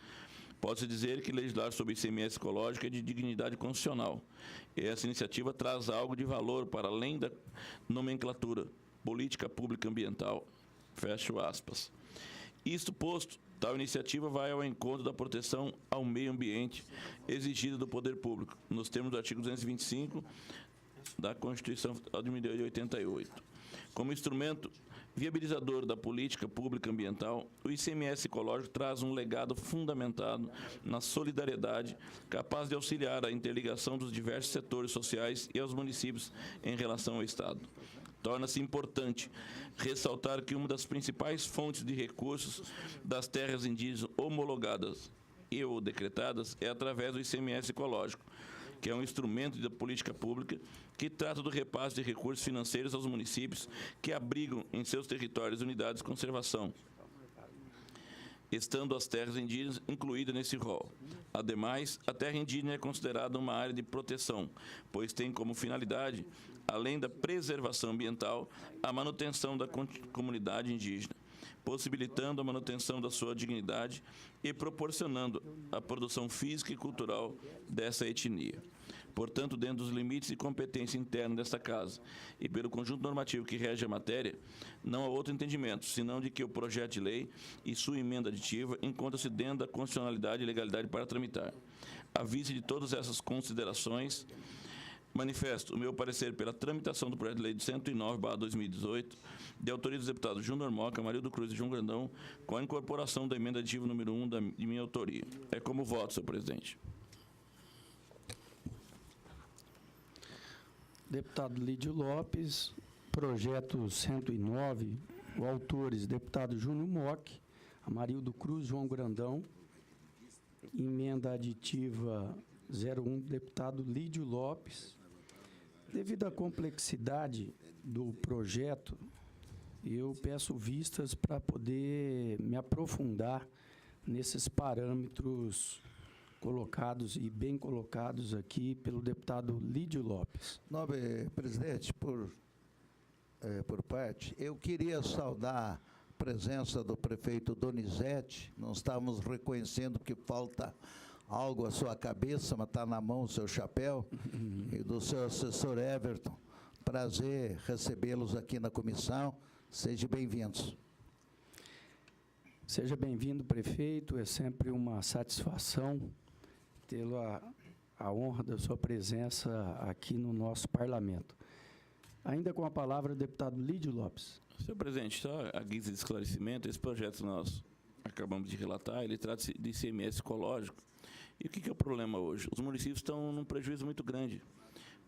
Pode-se dizer que legislar sobre ICMS ecológico é de dignidade constitucional. E essa iniciativa traz algo de valor para além da nomenclatura, política pública ambiental. Fecho aspas. Isto posto, tal iniciativa vai ao encontro da proteção ao meio ambiente exigida do poder público, nos termos do artigo 225 da Constituição de 88. Como instrumento viabilizador da política pública ambiental, o ICMS ecológico traz um legado fundamentado na solidariedade, capaz de auxiliar a interligação dos diversos setores sociais e aos municípios em relação ao Estado. Torna-se importante ressaltar que uma das principais fontes de recursos das terras indígenas homologadas e ou decretadas é através do ICMS ecológico, que é um instrumento da política pública que trata do repasse de recursos financeiros aos municípios que abrigam em seus territórios unidades de conservação, estando as terras indígenas incluídas nesse rol. Ademais, a terra indígena é considerada uma área de proteção, pois tem como finalidade, além da preservação ambiental, a manutenção da comunidade indígena, possibilitando a manutenção da sua dignidade e proporcionando a produção física e cultural dessa etnia. Portanto, dentro dos limites de competência interna desta Casa e pelo conjunto normativo que rege a matéria, não há outro entendimento, senão de que o projeto de lei e sua emenda aditiva encontram-se dentro da constitucionalidade e legalidade para tramitar. À vista de todas essas considerações, manifesto o meu parecer pela tramitação do projeto de lei de 109/2018, de autoria dos deputados Júnior Moca, Marildo Cruz e João Grandão, com a incorporação da emenda aditiva número 1 de minha autoria. É como voto, senhor presidente. Deputado Lídio Lopes, projeto 109, autores, deputado Júnior Mock, Amarildo Cruz, João Grandão, emenda aditiva 01, deputado Lídio Lopes. Devido à complexidade do projeto, eu peço vistas para poder me aprofundar nesses parâmetros colocados e bem colocados aqui pelo deputado Lídio Lopes. Nobre presidente, por parte, eu queria saudar a presença do prefeito Donizete. Não estamos reconhecendo que falta algo à sua cabeça, mas está na mão o seu chapéu, e do seu assessor Everton. Prazer recebê-los aqui na comissão. Sejam bem-vindos. Seja bem-vindo, prefeito. É sempre uma satisfação tê-lo a honra da sua presença aqui no nosso parlamento. Ainda com a palavra, o deputado Lídio Lopes. Senhor presidente, só a guisa de esclarecimento, esse projeto que nós acabamos de relatar, ele trata-se de ICMS ecológico. E o que é o problema hoje? Os municípios estão num prejuízo muito grande,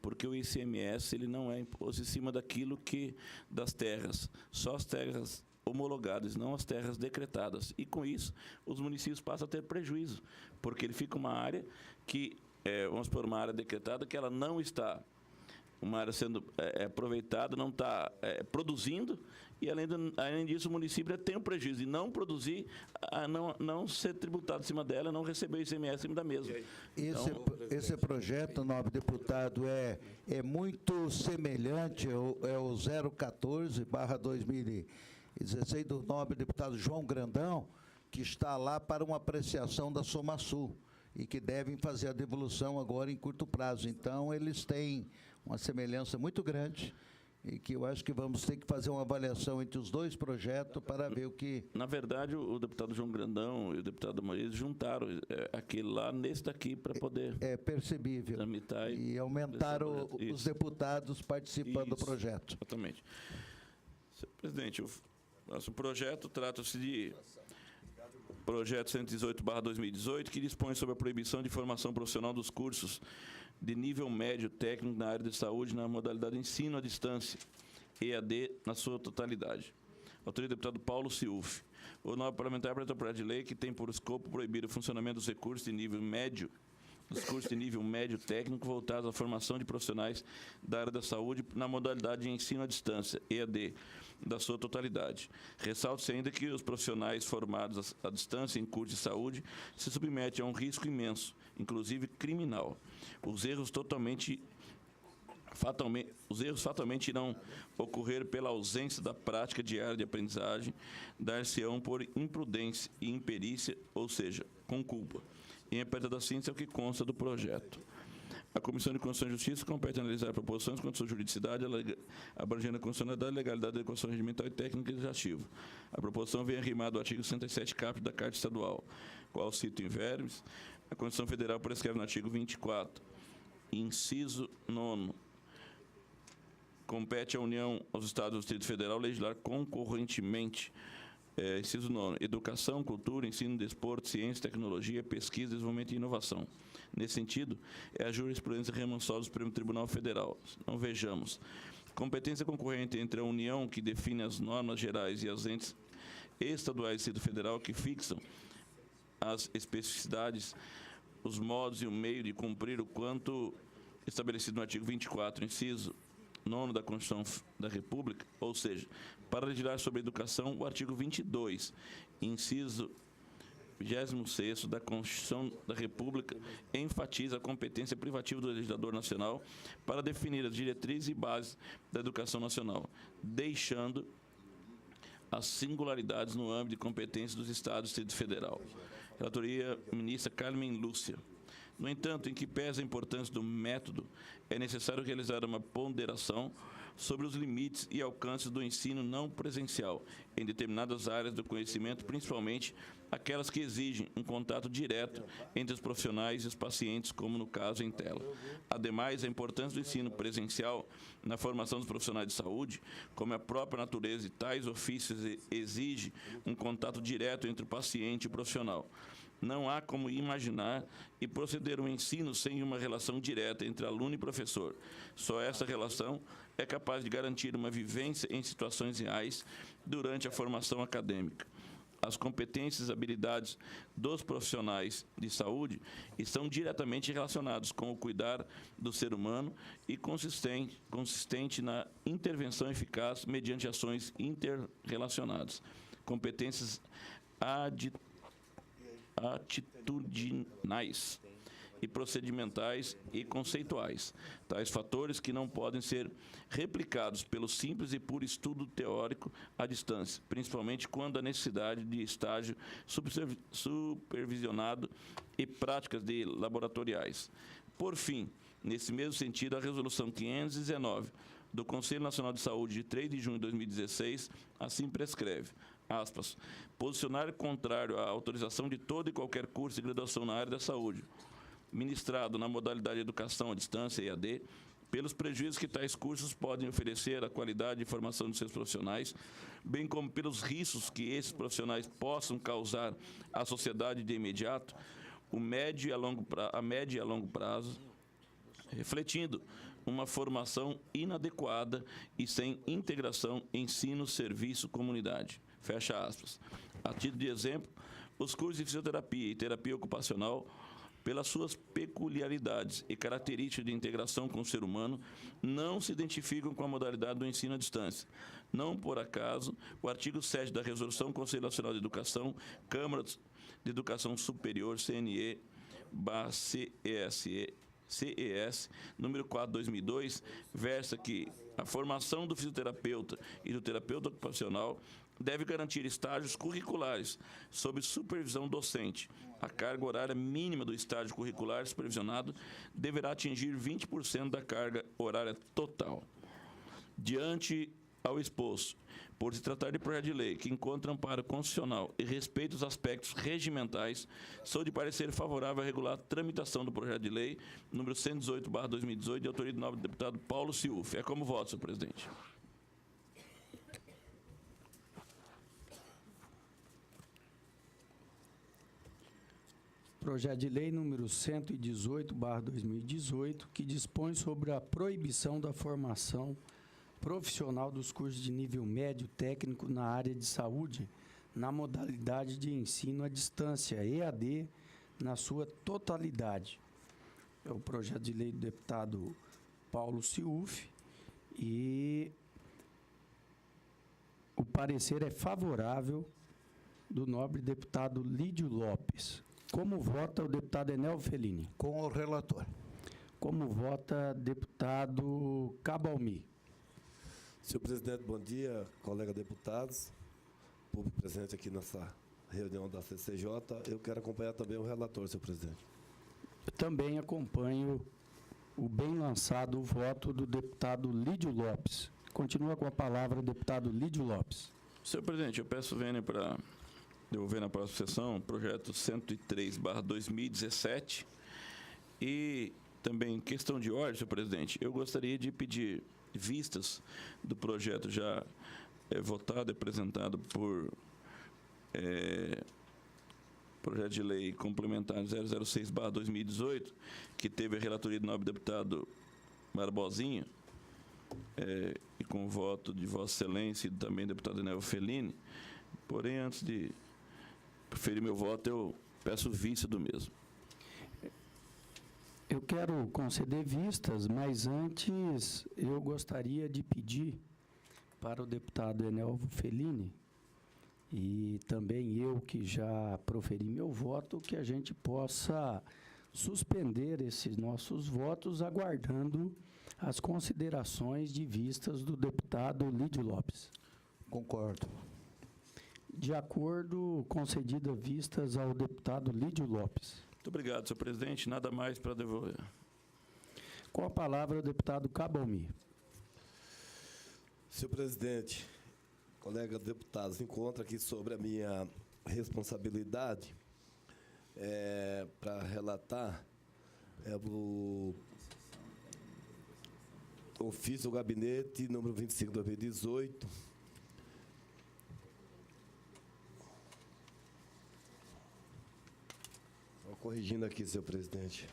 porque o ICMS ele não é imposto em cima daquilo que das terras, só as terras homologadas, não as terras decretadas. E com isso, os municípios passam a ter prejuízo, porque ele fica uma área que, vamos supor, uma área decretada que ela não está, uma área sendo aproveitada, não está produzindo, e além disso o município tem um prejuízo de não produzir, não ser tributado em cima dela, não receber o ICMS em cima da mesma. Esse projeto, nobre deputado, é muito semelhante ao 014/2016 do nobre deputado João Grandão, que está lá para uma apreciação da SomaSul e que devem fazer a devolução agora em curto prazo. Então, eles têm uma semelhança muito grande e que eu acho que vamos ter que fazer uma avaliação entre os dois projetos para ver o que... Na verdade, o deputado João Grandão e o deputado Moisés juntaram aquele lá nesse daqui para poder... É percebível. Tramitar e aumentaram os deputados participando do projeto. Exatamente. Senhor presidente, o nosso projeto trata-se de projeto 118/2018, que dispõe sobre a proibição de formação profissional dos cursos de nível médio técnico na área de saúde na modalidade ensino à distância, EAD, na sua totalidade. Autoria do deputado Paulo Ciuf. O novo parlamentar apresenta o projeto de lei que tem por escopo proibir o funcionamento dos recursos de nível médio, dos cursos de nível médio técnico voltados à formação de profissionais da área da saúde na modalidade de ensino à distância, EAD, da sua totalidade. Ressalta-se ainda que os profissionais formados à distância em curso de saúde se submetem a um risco imenso, inclusive criminal. Os erros fatalmente irão ocorrer pela ausência da prática diária de aprendizagem, dar-se-ão por imprudência e imperícia, ou seja, com culpa. Em aperta da síntese é o que consta do projeto. A Comissão de Constituição e Justiça compete analisar proposições quanto à sua juridicidade, abrangendo a constitucionalidade, legalidade, adequação regimental e técnica legislativa. A proposição vem arrimada ao artigo 67 caput da Carta Estadual, qual cito em verbis. A Constituição Federal prescreve no artigo 24, inciso 9, compete à União, aos Estados do Distrito Federal legislar concorrentemente. Inciso 9, educação, cultura, ensino, desporto, ciência, tecnologia, pesquisa, desenvolvimento e inovação. Nesse sentido, é a jurisprudência remansosa do Supremo Tribunal Federal. Então, vejamos. Competência concorrente entre a União, que define as normas gerais, e as entes estaduais do Distrito Federal, que fixam as especificidades, os modos e o meio de cumprir o quanto estabelecido no artigo 24, inciso 9 da Constituição da República, ou seja, para legislar sobre a educação, o artigo 22, inciso 26º da Constituição da República enfatiza a competência privativa do legislador nacional para definir as diretrizes e bases da educação nacional, deixando as singularidades no âmbito de competência dos Estados e Distrito Federal. Relatoria ministra Carmen Lúcia. No entanto, em que pesa a importância do método, é necessário realizar uma ponderação sobre os limites e alcances do ensino não presencial em determinadas áreas do conhecimento, principalmente aquelas que exigem um contato direto entre os profissionais e os pacientes, como no caso em tela. Ademais, a importância do ensino presencial na formação dos profissionais de saúde, como a própria natureza de tais ofícios exige um contato direto entre o paciente e o profissional. Não há como imaginar e proceder um ensino sem uma relação direta entre aluno e professor. Só essa relação é capaz de garantir uma vivência em situações reais durante a formação acadêmica. As competências e habilidades dos profissionais de saúde estão diretamente relacionados com o cuidar do ser humano e consistente na intervenção eficaz mediante ações interrelacionadas. Competências atitudinais e procedimentais e conceituais, tais fatores que não podem ser replicados pelo simples e puro estudo teórico à distância, principalmente quando a necessidade de estágio supervisionado e práticas de laboratoriais. Por fim, nesse mesmo sentido, a Resolução 519 do Conselho Nacional de Saúde de 3 de junho de 2016 assim prescreve, aspas, posicionar contrário à autorização de todo e qualquer curso de graduação na área da saúde, ministrado na modalidade de educação à distância, EAD, pelos prejuízos que tais cursos podem oferecer à qualidade de formação de seus profissionais, bem como pelos riscos que esses profissionais possam causar à sociedade de imediato, a médio e a longo prazo, refletindo uma formação inadequada e sem integração ensino-serviço-comunidade. Fecha aspas. A título de exemplo, os cursos de fisioterapia e terapia ocupacional, pelas suas peculiaridades e características de integração com o ser humano, não se identificam com a modalidade do ensino à distância. Não por acaso, o artigo 7 da Resolução Conselho Nacional de Educação, Câmara de Educação Superior, CNE/CES, número 4/2002, versa que a formação do fisioterapeuta e do terapeuta ocupacional deve garantir estágios curriculares sob supervisão docente. A carga horária mínima do estágio curricular supervisionado deverá atingir 20% da carga horária total. Diante ao exposto, por se tratar de projeto de lei que encontra amparo constitucional e respeita os aspectos regimentais, sou de parecer favorável a regular a tramitação do projeto de lei número 118/2018, de autoria do nobre deputado Paulo Ciuf. É como voto, senhor presidente. Projeto de lei número 118/2018, que dispõe sobre a proibição da formação profissional dos cursos de nível médio técnico na área de saúde, na modalidade de ensino à distância, EAD, na sua totalidade. É o projeto de lei do deputado Paulo Ciuf e o parecer é favorável do nobre deputado Lídio Lopes. Como vota o deputado Enel Fellini? Com o relator. Como vota deputado Cabalmi? Senhor presidente, bom dia, colegas deputados, público presente aqui nessa reunião da CCJ. Eu quero acompanhar também o relator, senhor presidente. Eu também acompanho o bem lançado voto do deputado Lídio Lopes. Continua com a palavra o deputado Lídio Lopes. Senhor presidente, eu peço vênia para devolver na próxima sessão o projeto 103/2017 e também questão de ordem, senhor presidente, eu gostaria de pedir vistas do projeto já votado e apresentado por projeto de lei complementar 006/2018, que teve a relatoria do nobre deputado Barbosinha, e com o voto de Vossa Excelência e também do deputado Enel Fellini. Porém, antes de proferir meu voto, eu peço vista do mesmo. Eu quero conceder vistas, mas antes eu gostaria de pedir para o deputado Enel Fellini e também eu que já proferi meu voto, que a gente possa suspender esses nossos votos aguardando as considerações de vistas do deputado Lídio Lopes. Concordo. De acordo, concedida vistas ao deputado Lídio Lopes. Muito obrigado, senhor presidente. Nada mais para devolver. Com a palavra, o deputado Cabalmi. Senhor presidente, colegas deputados, encontro aqui sobre a minha responsabilidade para relatar o ofício do gabinete número 25/2018, corrigindo aqui, senhor presidente.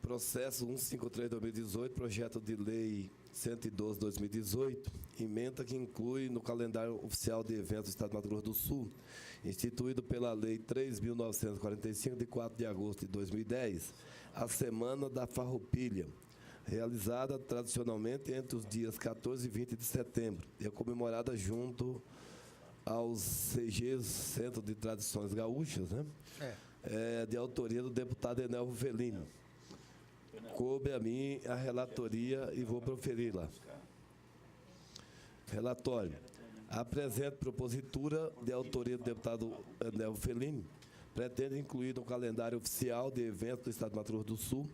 Processo 153/2018, projeto de lei 112/2018, emenda que inclui no calendário oficial de eventos do Estado de Mato Grosso do Sul, instituído pela Lei 3.945, de 4 de agosto de 2010, a Semana da Farroupilha, realizada tradicionalmente entre os dias 14 e 20 de setembro, e é comemorada junto aos CGs, Centro de Tradições Gaúchas, né? De autoria do deputado Enel Fellini. Coube a mim a relatoria e vou proferir-la. Relatório. A presente propositura, de autoria do deputado Enel Fellini, pretende incluir no calendário oficial de eventos do Estado de Mato Grosso do Sul,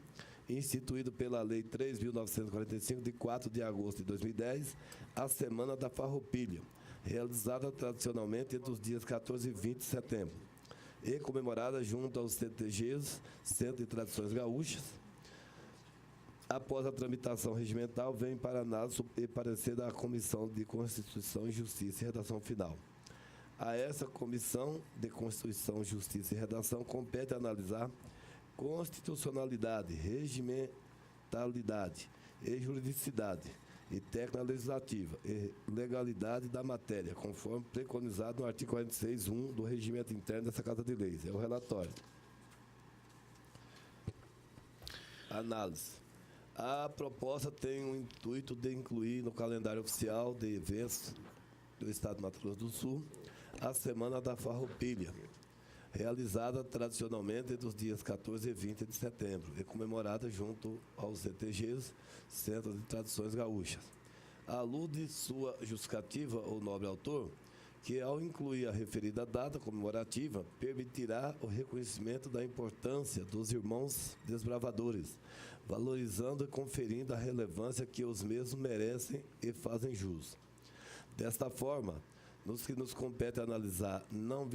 instituído pela Lei 3.945, de 4 de agosto de 2010, a Semana da Farroupilha, realizada tradicionalmente entre os dias 14 e 20 de setembro, e comemorada junto aos CTGs, Centro de Tradições Gaúchas. Após a tramitação regimental, vem para análise e parecer da Comissão de Constituição e Justiça e Redação Final. A essa Comissão de Constituição, Justiça e Redação compete analisar constitucionalidade, regimentalidade e juridicidade e técnica legislativa e legalidade da matéria, conforme preconizado no artigo 46.1 do Regimento Interno dessa Casa de Leis. É o relatório. Análise. A proposta tem o intuito de incluir no calendário oficial de eventos do Estado de Mato Grosso do Sul a Semana da Farroupilha, realizada tradicionalmente entre os dias 14 e 20 de setembro e comemorada junto aos CTGs, Centro de Tradições Gaúchas. Alude sua justificativa, o nobre autor, que ao incluir a referida data comemorativa, permitirá o reconhecimento da importância dos irmãos desbravadores, valorizando e conferindo a relevância que os mesmos merecem e fazem jus. Desta forma, nos que nos compete analisar, não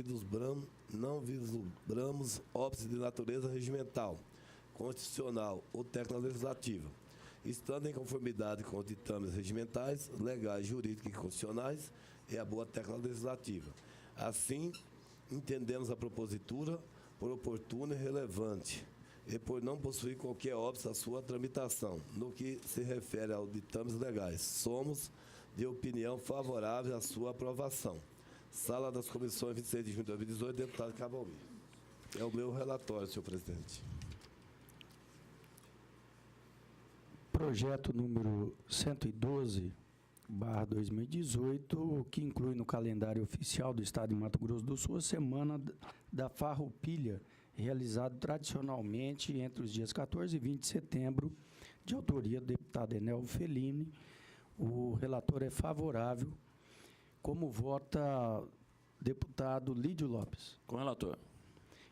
vislumbramos óbices de natureza regimental, constitucional ou técnico-legislativa, estando em conformidade com os ditames regimentais, legais, jurídicos e constitucionais e a boa técnica legislativa. Assim, entendemos a propositura por oportuna e relevante, e por não possuir qualquer óbice à sua tramitação. No que se refere aos ditames legais, somos de opinião favorável à sua aprovação. Sala das Comissões, 26 de junho de 2018, deputado Cabalmi. É o meu relatório, senhor presidente. Projeto número 112/2018, que inclui no calendário oficial do Estado de Mato Grosso do Sul a Semana da Farroupilha, realizado tradicionalmente entre os dias 14 e 20 de setembro, de autoria do deputado Enel Fellini. O relator é favorável. Como vota deputado Lídio Lopes? Com o relator.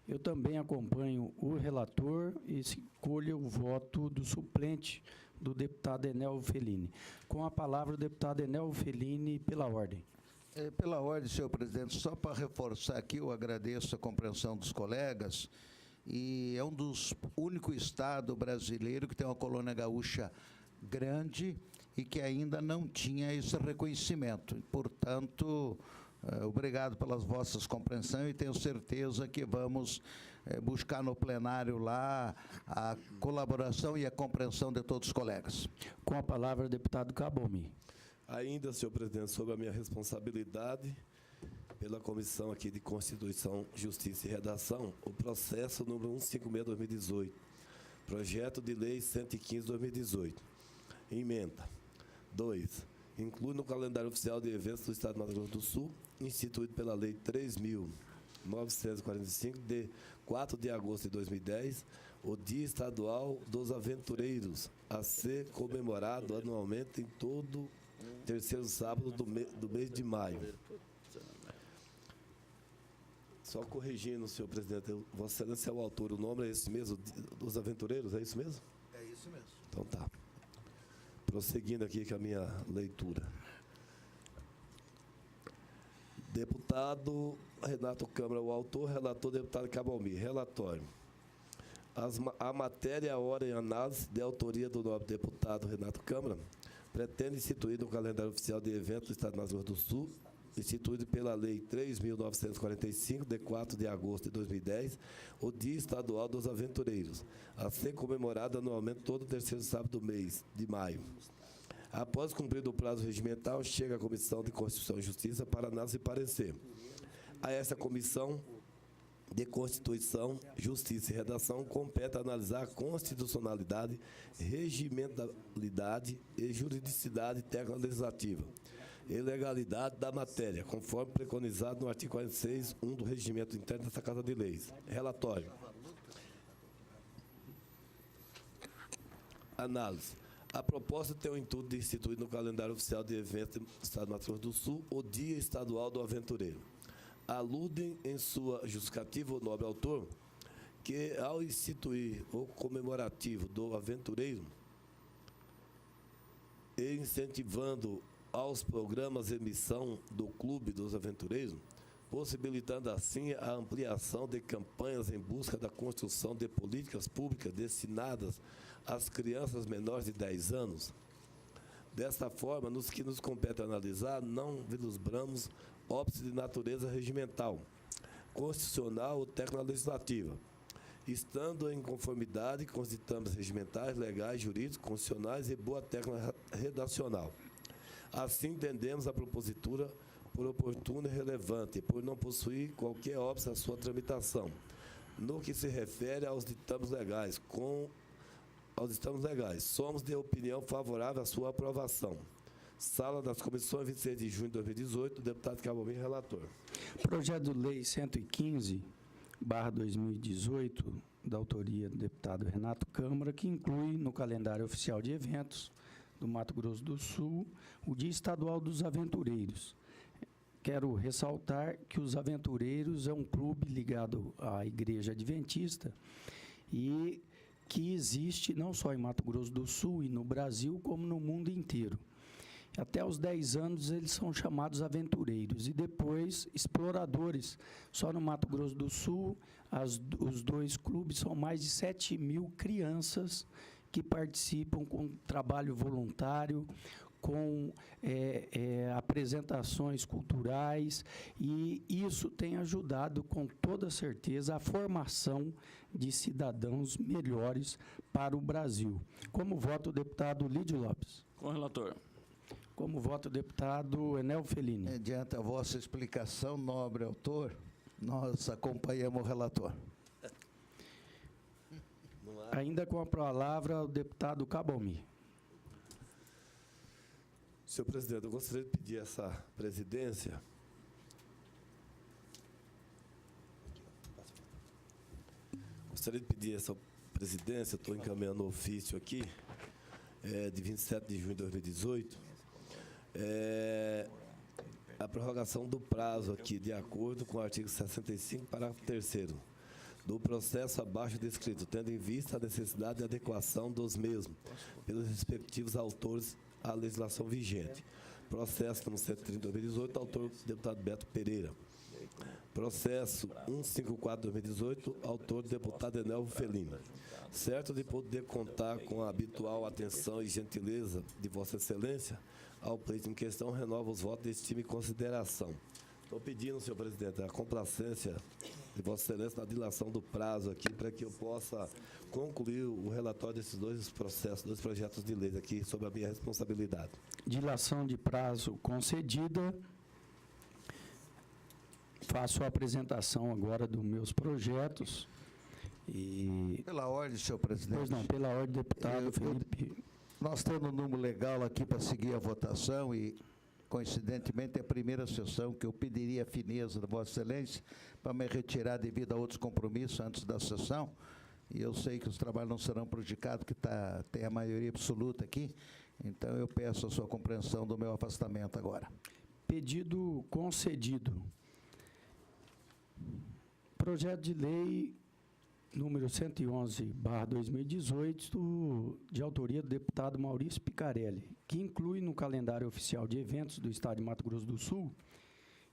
Eu também acompanho o relator e escolho o voto do suplente do deputado Enel Fellini. Com a palavra, o deputado Enel Fellini, pela ordem. Pela ordem, senhor presidente, só para reforçar aqui, eu agradeço a compreensão dos colegas, e é um dos únicos estados brasileiros que tem uma colônia gaúcha grande e que ainda não tinha esse reconhecimento. Portanto, obrigado pelas vossas compreensões e tenho certeza que vamos buscar no plenário lá a colaboração e a compreensão de todos os colegas. Com a palavra, o deputado Cabomi. Ainda, senhor presidente, sobre a minha responsabilidade pela Comissão aqui de Constituição, Justiça e Redação, o processo número 156/2018, projeto de lei 115/2018, emenda 2, inclui no calendário oficial de eventos do Estado de Mato Grosso do Sul, instituído pela Lei 3.945, de 4 de agosto de 2010, o Dia Estadual dos Aventureiros, a ser comemorado anualmente em todo terceiro sábado do mês de maio. Só corrigindo, senhor presidente, Vossa Excelência é o autor, o nome é esse mesmo, dos Aventureiros, é isso mesmo? É isso mesmo. Então tá. Prosseguindo aqui com a minha leitura. Deputado Renato Câmara, o autor, relator, deputado Cabomi. Relatório. A matéria, a hora e análise de autoria do nobre deputado Renato Câmara pretende instituir no calendário oficial de eventos do Estado de Mato Grosso do Sul, instituído pela Lei 3.945, de 4 de agosto de 2010, o Dia Estadual dos Aventureiros, a ser comemorado anualmente todo o terceiro sábado do mês de maio. Após cumprido o prazo regimental, chega a Comissão de Constituição e Justiça para análise e parecer. A essa comissão de Constituição, Justiça e Redação compete analisar a constitucionalidade, regimentalidade e juridicidade técnico-legislativa e legalidade da matéria, conforme preconizado no artigo 46(1) do Regimento Interno desta Casa de Leis. Relatório. Análise. A proposta tem o intuito de instituir no calendário oficial de eventos do Estado de Mato Grosso do Sul o Dia Estadual do Aventureiro. Aludem em sua justificativa o nobre autor que, ao instituir o comemorativo do aventureiro e incentivando aos programas de emissão do Clube dos Aventureiros, possibilitando assim a ampliação de campanhas em busca da construção de políticas públicas destinadas às crianças menores de 10 anos. Desta forma, nos que nos compete analisar, não vislumbramos óbice de natureza regimental, constitucional ou técnico-legislativa, estando em conformidade com os ditames regimentais, legais, jurídicos, constitucionais e boa técnica redacional. Assim, entendemos a propositura por oportuna e relevante, por não possuir qualquer óbice à sua tramitação. No que se refere aos ditames legais, somos de opinião favorável à sua aprovação. Sala das Comissões, 26 de junho de 2018, deputado Cabomi, relator. Projeto de Lei 115/2018, da autoria do deputado Renato Câmara, que inclui no calendário oficial de eventos do Mato Grosso do Sul o Dia Estadual dos Aventureiros. Quero ressaltar que os Aventureiros é um clube ligado à Igreja Adventista e que existe não só em Mato Grosso do Sul e no Brasil, como no mundo inteiro. Até os 10 anos eles são chamados aventureiros e depois exploradores. Só no Mato Grosso do Sul, os dois clubes são mais de 7.000 crianças que participam com trabalho voluntário, com apresentações culturais, e isso tem ajudado com toda certeza a formação de cidadãos melhores para o Brasil. Como vota o deputado Lídio Lopes? Com o relator. Como vota o deputado Enel Fellini? Mediante a vossa explicação, nobre autor, nós acompanhamos o relator. Ainda com a palavra, o deputado Cabomi. Senhor presidente, eu gostaria de pedir essa presidência. Gostaria de pedir essa presidência, estou encaminhando o ofício aqui, de 27 de junho de 2018, a prorrogação do prazo aqui, de acordo com o artigo 65, parágrafo 3º, do processo abaixo descrito, tendo em vista a necessidade de adequação dos mesmos pelos respectivos autores à legislação vigente. Processo número 130 de 2018, autor deputado Beto Pereira. Processo 154 de 2018, autor deputado Enelvo Felini. Certo de poder contar com a habitual atenção e gentileza de Vossa Excelência, ao pleito em questão, renova os votos de estima e consideração. Estou pedindo, senhor presidente, a complacência de Vossa Excelência na dilação do prazo aqui, para que eu possa concluir o relatório desses dois processos, dois projetos de lei aqui, sob a minha responsabilidade. Dilação de prazo concedida. Faço a apresentação agora dos meus projetos. E... Pela ordem, senhor presidente. Pois não, pela ordem, deputado Felipe. Nós temos um número legal aqui para seguir a votação e, coincidentemente, é a primeira sessão que eu pediria a fineza da Vossa Excelência para me retirar devido a outros compromissos antes da sessão. E eu sei que os trabalhos não serão prejudicados, porque tem a maioria absoluta aqui. Então, eu peço a sua compreensão do meu afastamento agora. Pedido concedido. Projeto de lei número 111/2018, de autoria do deputado Maurício Picarelli, que inclui no calendário oficial de eventos do Estado de Mato Grosso do Sul,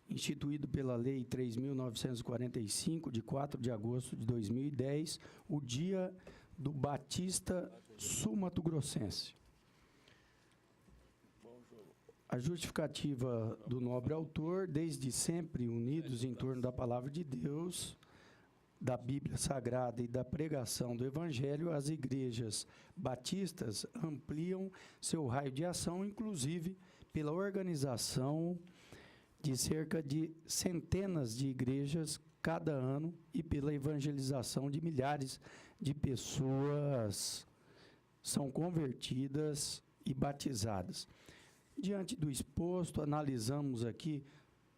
instituído pela Lei 3.945, de 4 de agosto de 2010, o Dia do Batista Sul-Mato-Grossense. A justificativa do nobre autor, desde sempre unidos em torno da palavra de Deus, da Bíblia Sagrada e da pregação do Evangelho, as igrejas batistas ampliam seu raio de ação, inclusive pela organização de cerca de centenas de igrejas cada ano e pela evangelização de milhares de pessoas são convertidas e batizadas. Diante do exposto, analisamos aqui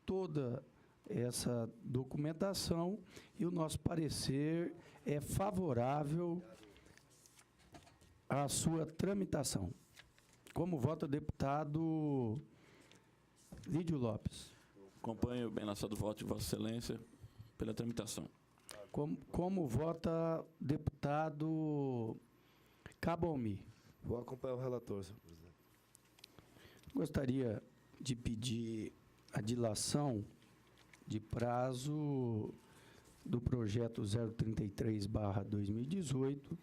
toda essa documentação e o nosso parecer é favorável à sua tramitação. Como vota o deputado Lídio Lopes? Acompanho o bem lançado voto de Vossa Excelência pela tramitação. Como vota deputado Cabalmi? Vou acompanhar o relator, senhor presidente. Gostaria de pedir a dilação de prazo do projeto 033/2018,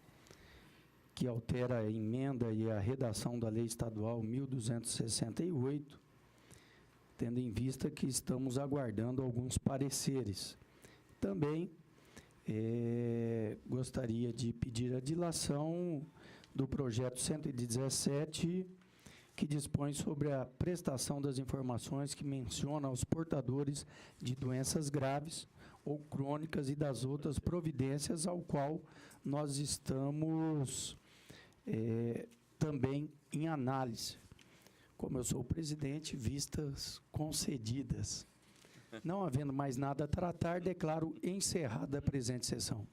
que altera a emenda e a redação da Lei Estadual 1268, tendo em vista que estamos aguardando alguns pareceres. Também gostaria de pedir a dilação do projeto 117, que dispõe sobre a prestação das informações que menciona os portadores de doenças graves ou crônicas e das outras providências ao qual nós estamos também em análise. Como eu sou o presidente, vistas concedidas. Não havendo mais nada a tratar, declaro encerrada a presente sessão.